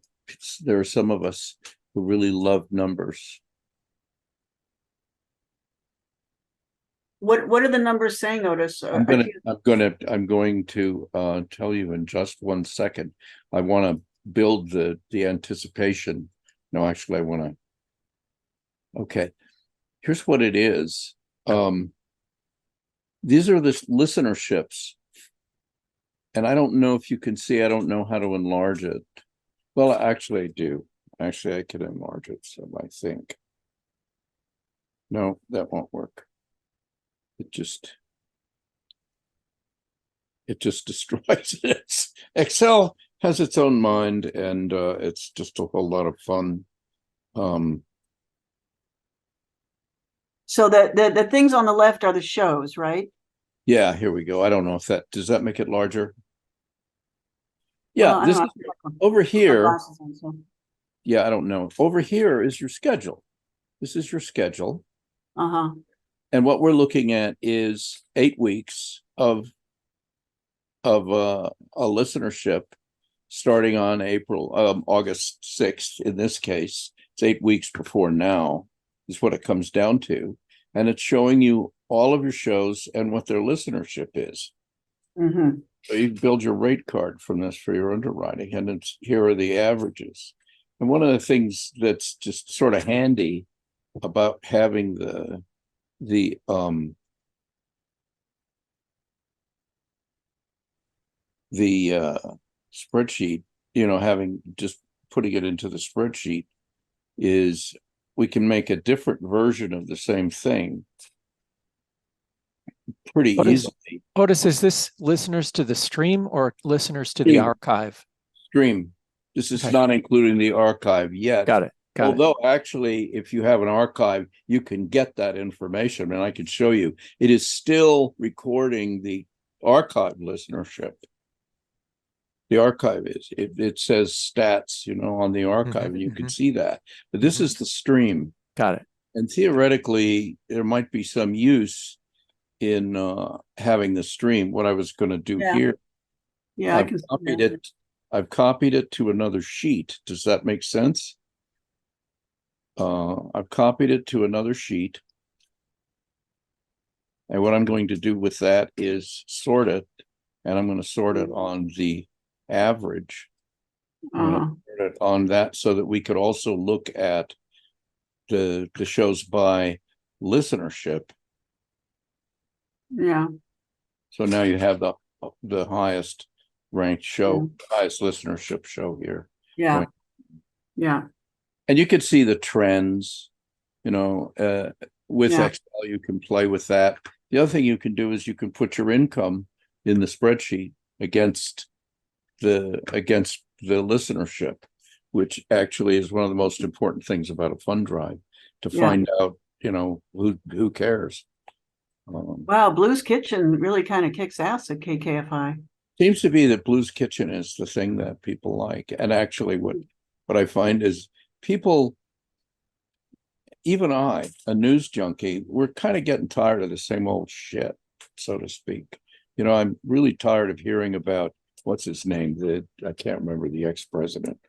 there are some of us who really love numbers. What are the numbers saying, Otis? I'm going to tell you in just 1 second. I want to build the anticipation. No, actually, I want to Okay, here's what it is. These are the listenerships. And I don't know if you can see, I don't know how to enlarge it. Well, actually I do. Actually, I can enlarge it, so I think. No, that won't work. It just destroys it. Excel has its own mind, and it's just a whole lot of fun. So the things on the left are the shows, right? Yeah, here we go. I don't know if that does that make it larger. Yeah, I this don't is know. over here. Glasses on, so. Yeah, I don't know. Over here is your schedule. This is your schedule. Uh-huh. And what we're looking at is 8 weeks of a listenership starting on August 6th. In this case, it's 8 weeks before now is what it comes down to. And it's showing you all of your shows and what their listenership is. Mm-hmm. So you can build your rate card from this for your underwriting, and it's here are the averages. And one of the things that's just sort of handy about having the spreadsheet, having just putting it into the spreadsheet, is we can make a different version of the same thing pretty easily. Otis, is this listeners to the stream or listeners to the Stream. archive? Stream. This is Okay. not including the archive yet. Got it. Although actually, if you have an archive, you can get that information, and I can show you. It is still recording the archive listenership. The archive is. It says stats, on the archive, and you can see that. But this is the stream. Got it. And theoretically, there might be some use in having the stream. What I was going to do here. Yeah, I've copied it. I've copied it to another sheet. Does that make sense? I've copied it to another sheet. And what I'm going to do with that is sort it. And I'm going to sort it on the average. I'm going to sort it on that so that we could also look at the shows by listenership. Yeah. So now you have the highest ranked show, highest listenership show here. Yeah. Yeah. And you can see the trends, with Excel, you can play with that. The other thing you can do is you can put your income in the spreadsheet against the listenership, which actually is one of the most important things about a fund drive, to find out, who cares. Wow, Blue's Kitchen really kind of kicks ass at KKFI. Seems to be that Blue's Kitchen is the thing that people like. And actually what I find is people, even I, a news junkie, we're kind of getting tired of the same old shit, so to speak. I'm really tired of hearing about what's his name? I can't remember, the ex-president.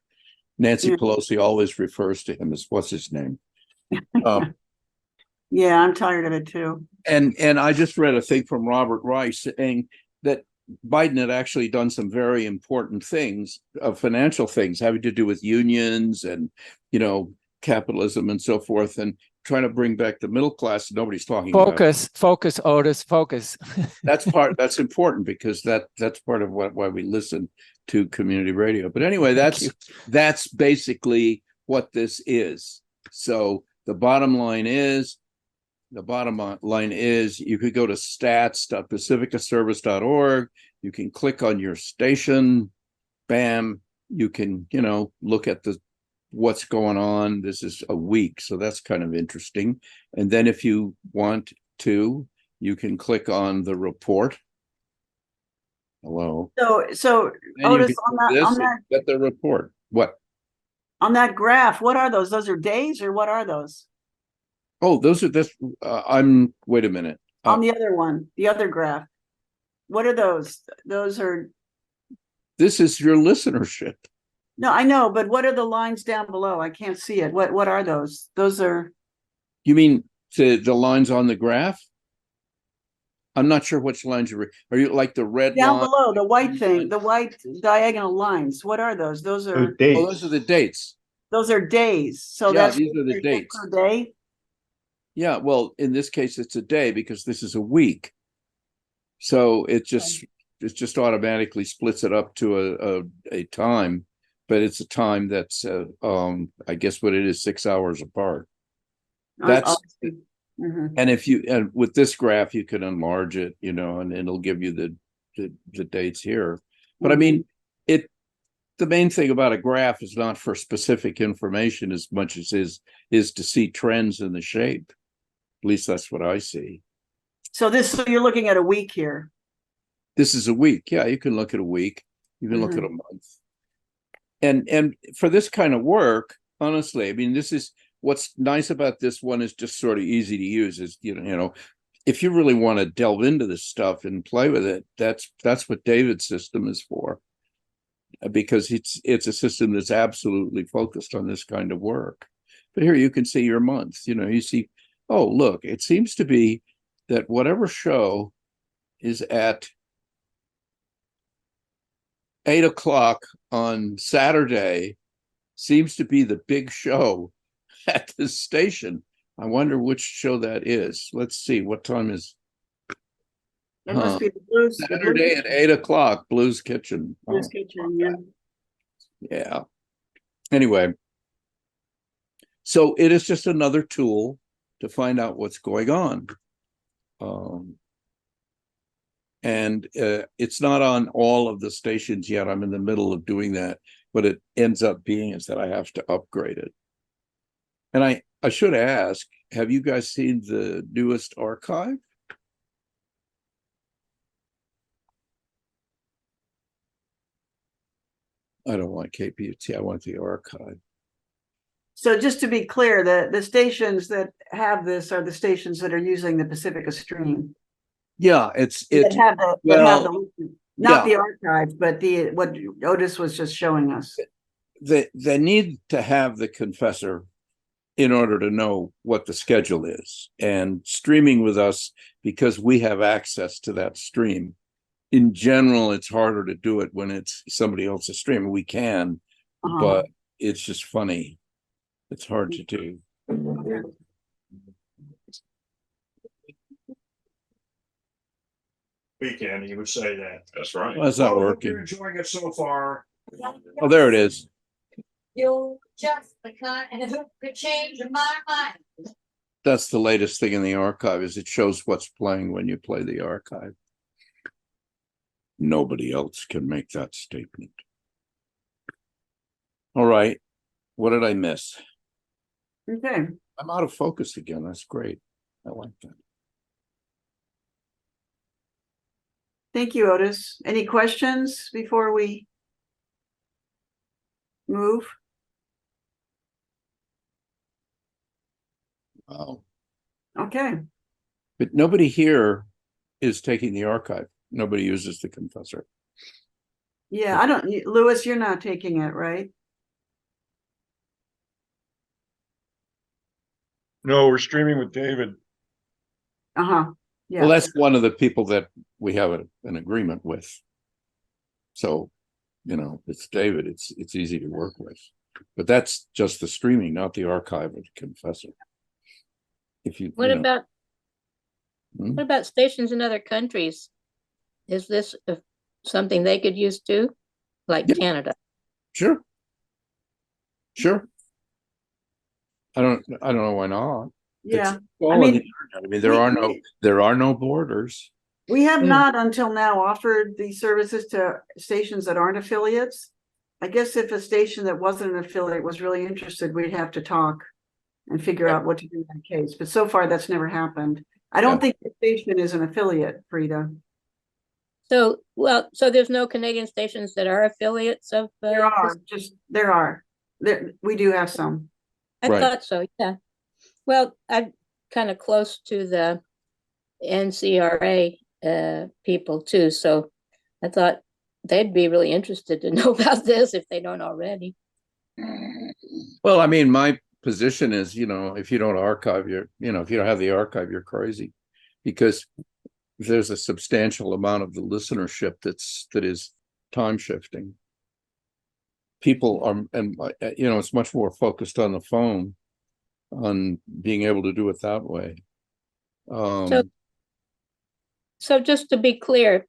Nancy Pelosi always refers to him as what's his name. Yeah, I'm tired of it too. And I just read a thing from Robert Rice saying that Biden had actually done some very important things, financial things having to do with unions and, capitalism and so forth, and trying to bring back the middle class. Nobody's talking about Focus, Otis, focus. That's important, because that's part of why we listen to community radio. But anyway, that's basically what this is. So the bottom line is you could go to stats.pacificaservice.org. You can click on your station, bam, you can, look at what's going on. This is a week, so that's kind of interesting. And then if you want to, you can click on the report. Hello. So Otis, on that get the report. What? On that graph, what are those? Those are days, or what are those? Oh, those are wait a minute. On the other one, the other graph. What are those? This is your listenership. No, I know, but what are the lines down below? I can't see it. What are those? Those are. You mean the lines on the graph? I'm not sure which lines are you like the red Down line? below, the white thing, the white diagonal lines. What are those? Those are dates. Oh, those are the dates. Those are days. So yeah, that's these are the dates per day. Yeah, well, in this case, it's a day because this is a week. So it just automatically splits it up to a time, but it's a time that's I guess what it is, 6 hours apart. That's Mhm. and and with this graph you can enlarge it, you know, and it'll give you the dates here. But I mean, the main thing about a graph is not for specific information as much as is to see trends in the shape. At least that's what I see. So you're looking at a week here. This is a week. Yeah, you can look at a week. You can look at a month. And for this kind of work, honestly, I mean, this is what's nice about this one is just sort of easy to use. Is you know, if you really want to delve into this stuff and play with it, that's what David's system is for. Because it's a system that's absolutely focused on this kind of work. But here you can see your month. You know, you see, oh, look, it seems to be that whatever show is at 8 o'clock on Saturday seems to be the big show at this station. I wonder which show that is. Let's see, what time is It must be the Blues. Saturday at 8 o'clock, Blues Kitchen. Blues Kitchen, yeah. Yeah. Anyway, so it is just another tool to find out what's going on. And it's not on all of the stations yet. I'm in the middle of doing that. What it ends up being is that I have to upgrade it. And I should ask, have you guys seen the newest archive? I don't want KPUT, I want the archive. So just to be clear, the stations that have this are the stations that are using the Pacifica stream. Yeah, That have the not yeah. the archive, but what Otis was just showing us. They need to have the confessor in order to know what the schedule is. And streaming with us, because we have access to that stream. In general, it's harder to do it when it's somebody else's stream. We can, but it's just funny. It's hard to do. Weekend, he would say that. That's right. Well, it's not Well, I hope working. you're enjoying it so far. Oh, there it is. You just the kind who could change my mind. That's the latest thing in the archive, is it shows what's playing when you play the archive. Nobody else can make that statement. All right. What did I miss? Okay. I'm out of focus again. That's great. I like that. Thank you, Otis. Any questions before we move? Wow. Okay. But nobody here is taking the archive. Nobody uses the confessor. Yeah, I don't, Louis, you're not taking it, right? No, we're streaming with David. Uh-huh. Yeah. Well, that's one of the people that we have an agreement with. So, you know, it's David. It's easy to work with. But that's just the streaming, not the archive or the confessor. If you What you know, about hmm? what about stations in other countries? Is this something they could use too, like Yeah. Canada? Sure. I don't know why not. Yeah. It's all I on mean, the internet. I mean, there are no borders. we have Mm. not until now offered these services to stations that aren't affiliates. I guess if a station that wasn't an affiliate was really interested, we'd have to talk and figure out what to do in that case. But so far, that's never happened. I don't Yeah. think the station is an affiliate, Frida. So, well, so there's no Canadian stations that are affiliates of. There are. We do have some. I Right. thought so. Yeah. Well, I'm kind of close to the NCRA people too, so I thought they'd be really interested to know about this if they don't already. Well, I mean, my position is, you know, if you don't archive if you don't have the archive, you're crazy, because there's a substantial amount of the listenership that is time shifting. People are, and you know, it's much more focused on the phone. on being able to do it that way. Um, So just to be clear,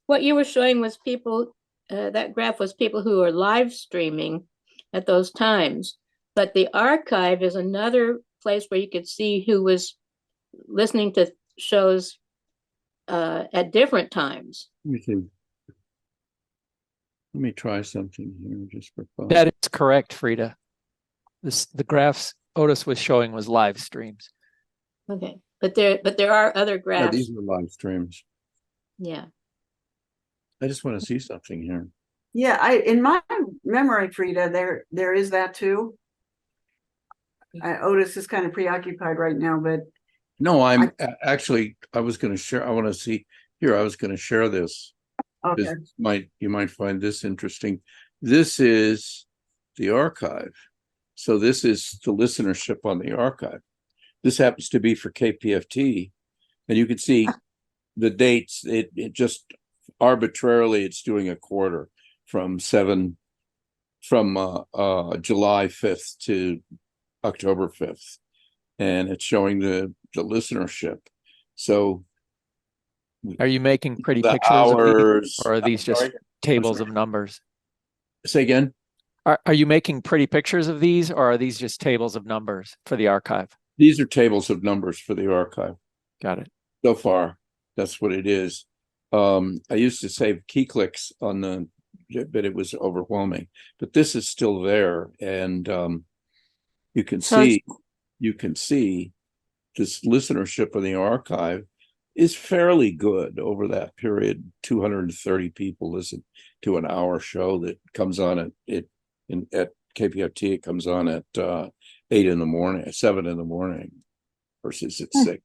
what you were showing was people, that graph was people who are live streaming at those times. But the archive is another place where you could see who was listening to shows at different times. let me see. Let me try something here just for fun. That is correct, Frida. The graphs Otis was showing was live streams. Okay, but there are other Yeah, graphs. these are live streams. Yeah. I just want to see something here. Yeah, in my memory, Frida, there is that too. Otis is kind of preoccupied right now, but No, actually, I was going to share. I want to see here. I was going to share this. okay. You might find this interesting. This is the archive. So this is the listenership on the archive. This happens to be for KPFT, and you can see the dates. It just arbitrarily it's doing a quarter from July 5th to October 5th, and it's showing the listenership. So Are you making pretty the pictures of these, hours, or are these just sorry? tables of numbers? Say again. Are you making pretty pictures of these, or are these just tables of numbers for the archive? These are tables of numbers for the archive. Got it. So far, that's what it is. I used to save key clicks on the, but it was overwhelming. But this is still there, and you can see this listenership in the archive is fairly good over that period. 230 people listen to an hour show that comes on at KPFT. It comes on at 8 in the morning, 7 in the morning, versus at 6.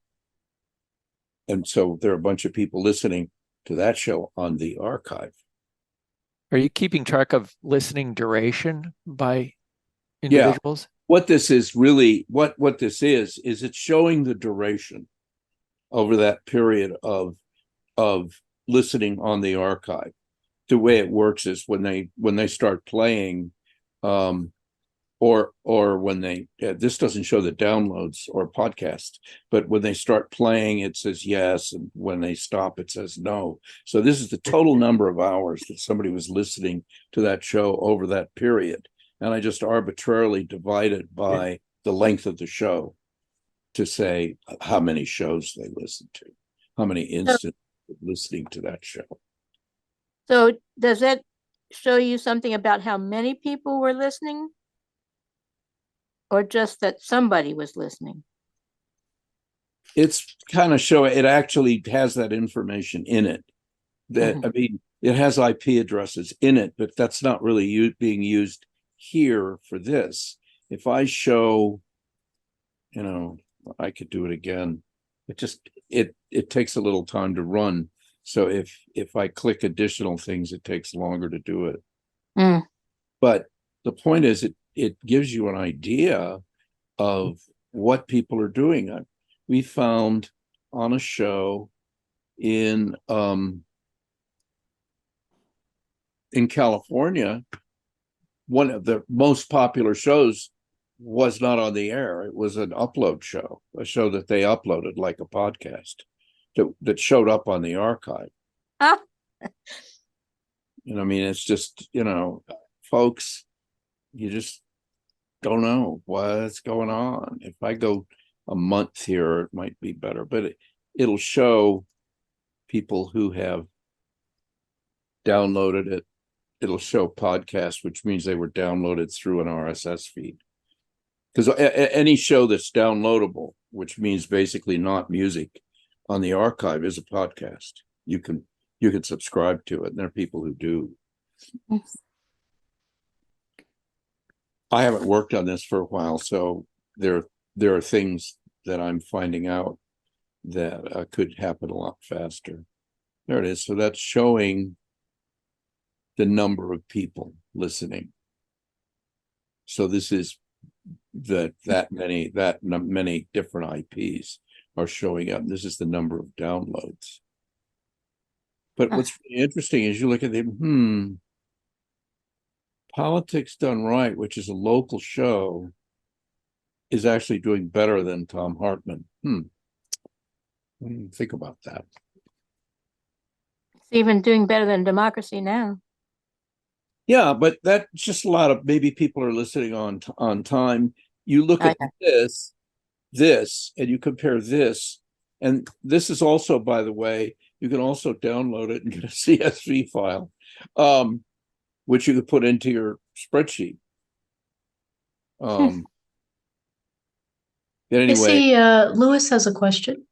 And so there are a bunch of people listening to that show on the archive. Are you keeping track of listening duration by individuals? Yeah. What this is really, what this is it's showing the duration over that period of listening on the archive. The way it works is when they start playing, or when they this doesn't show the downloads or podcasts, but when they start playing, it says yes, and when they stop, it says no. So this is the total number of hours that somebody was listening to that show over that period, and I just arbitrarily divide it by the length of the show to say how many shows they listened to, how many instances of listening to that show. So does that show you something about how many people were listening? Or just that somebody was listening? It's kind of showing, it actually has that information in it. That I mean, it has IP addresses in it, but that's not really being used here for this. If I show, I could do it again. It takes a little time to run. So if I click additional things, it takes longer to do it. But the point is, it gives you an idea of what people are doing. We found on a show in California, one of the most popular shows was not on the air. It was an upload show, a show that they uploaded like a podcast that showed up on the archive. Ah. I mean, it's just, folks, you just don't know what's going on. If I go a month here, it might be better, but it'll show people who have downloaded it. It'll show podcasts, which means they were downloaded through an RSS feed. Because any show that's downloadable, which means basically not music, on the archive is a podcast. You can subscribe to it, and there are people who do. I haven't worked on this for a while, so there are things that I'm finding out that could happen a lot faster. There it is. So that's showing the number of people listening. So this is that many different IPs are showing up. This is the number of downloads. But what's really interesting is you look at the Politics Done Right, which is a local show, is actually doing better than Tom Hartman. Think about that. It's even doing better than Democracy Now! Yeah, but that's just a lot of, maybe people are listening on time. You look at this, and you compare this, and this is also, by the way, you can also download it and get a CSV file, which you could put into your spreadsheet. But I anyway, see Lewis has a question.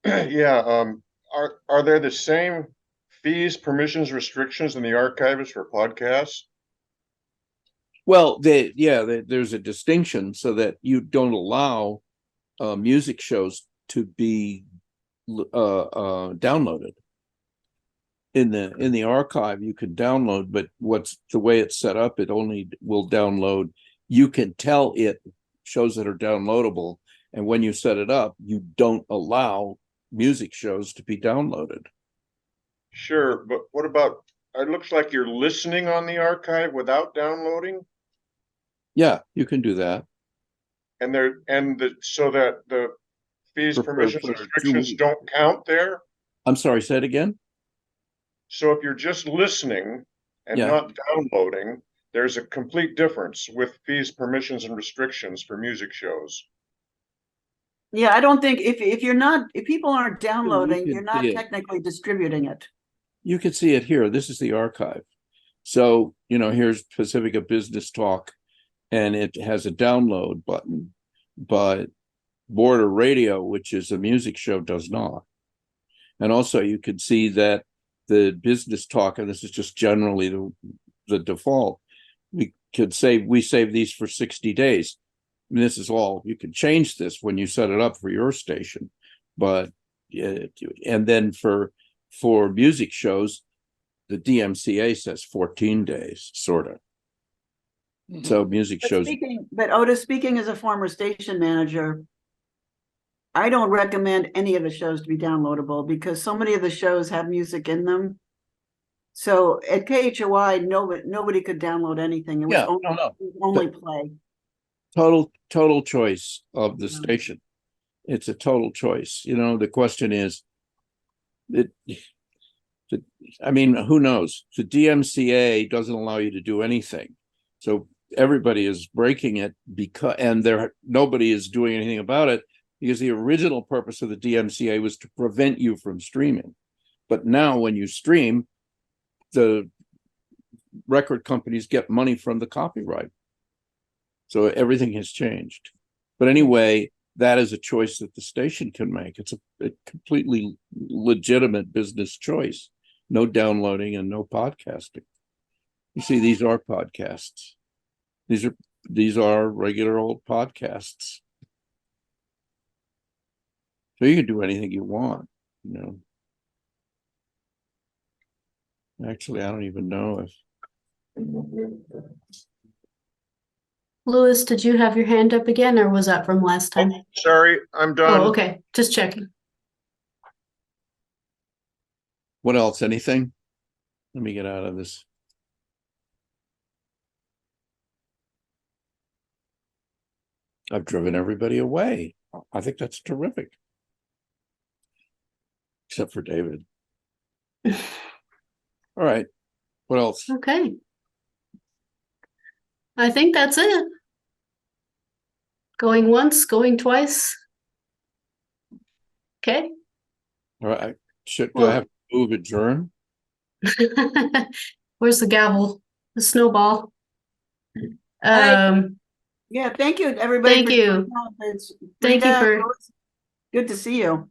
Yeah, are there the same fees, permissions, restrictions in the archives for podcasts? well, there's a distinction so that you don't allow music shows to be downloaded. In the archive, you can download, but the way it's set up, it only will download. You can tell it shows that are downloadable, and when you set it up, you don't allow music shows to be downloaded. Sure, but what about, it looks like you're listening on the archive without downloading? Yeah, you can do that. So that the fees, For permissions, 2 restrictions weeks. don't count there? I'm sorry, say it again. So if you're just listening and Yeah. not downloading, there's a complete difference with fees, permissions, and restrictions for music shows. Yeah, I don't think if people aren't downloading, can you're not see it. technically distributing it. You can see it here. This is the archive. So, here's Pacifica Business Talk, and it has a download button, but Border Radio, which is a music show, does not. And also you can see that the Business Talk, and this is just generally the default, we could say we save these for 60 days. And this is all, you can change this when you set it up for your station. But, and then for music shows, the DMCA says 14 days, sort of. So music shows. But Otis, speaking as a former station manager, I don't recommend any of the shows to be downloadable because so many of the shows have music in them. So at KHOI, nobody could download anything. It was only play. Total choice of the station. It's a total choice. The question is, who knows? The DMCA doesn't allow you to do anything. So everybody is breaking it nobody is doing anything about it because the original purpose of the DMCA was to prevent you from streaming. But now when you stream, the record companies get money from the copyright. So everything has changed. But anyway, that is a choice that the station can make. It's a completely legitimate business choice. No downloading and no podcasting. You see, these are podcasts. These are regular old podcasts. So you can do anything you want, Actually, I don't even know if. Lewis, did you have your hand up again, or was that from last time? Oh, sorry, I'm done. Oh, okay. Just checking. What else? Anything? Let me get out of this. I've driven everybody away. I think that's terrific. Except for David. All right. What else? Okay. I think that's it. Going once, going twice. Okay. All right. Do I have to move adjourn? Where's the gavel? The snowball. Yeah, thank you, everybody. Thank you. Thank you for. Good to see you.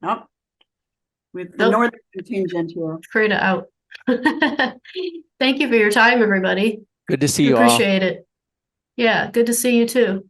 With the northern contingent here. Frida out. Thank you for your time, everybody. Good to see you all. Appreciate it. Yeah, good to see you too.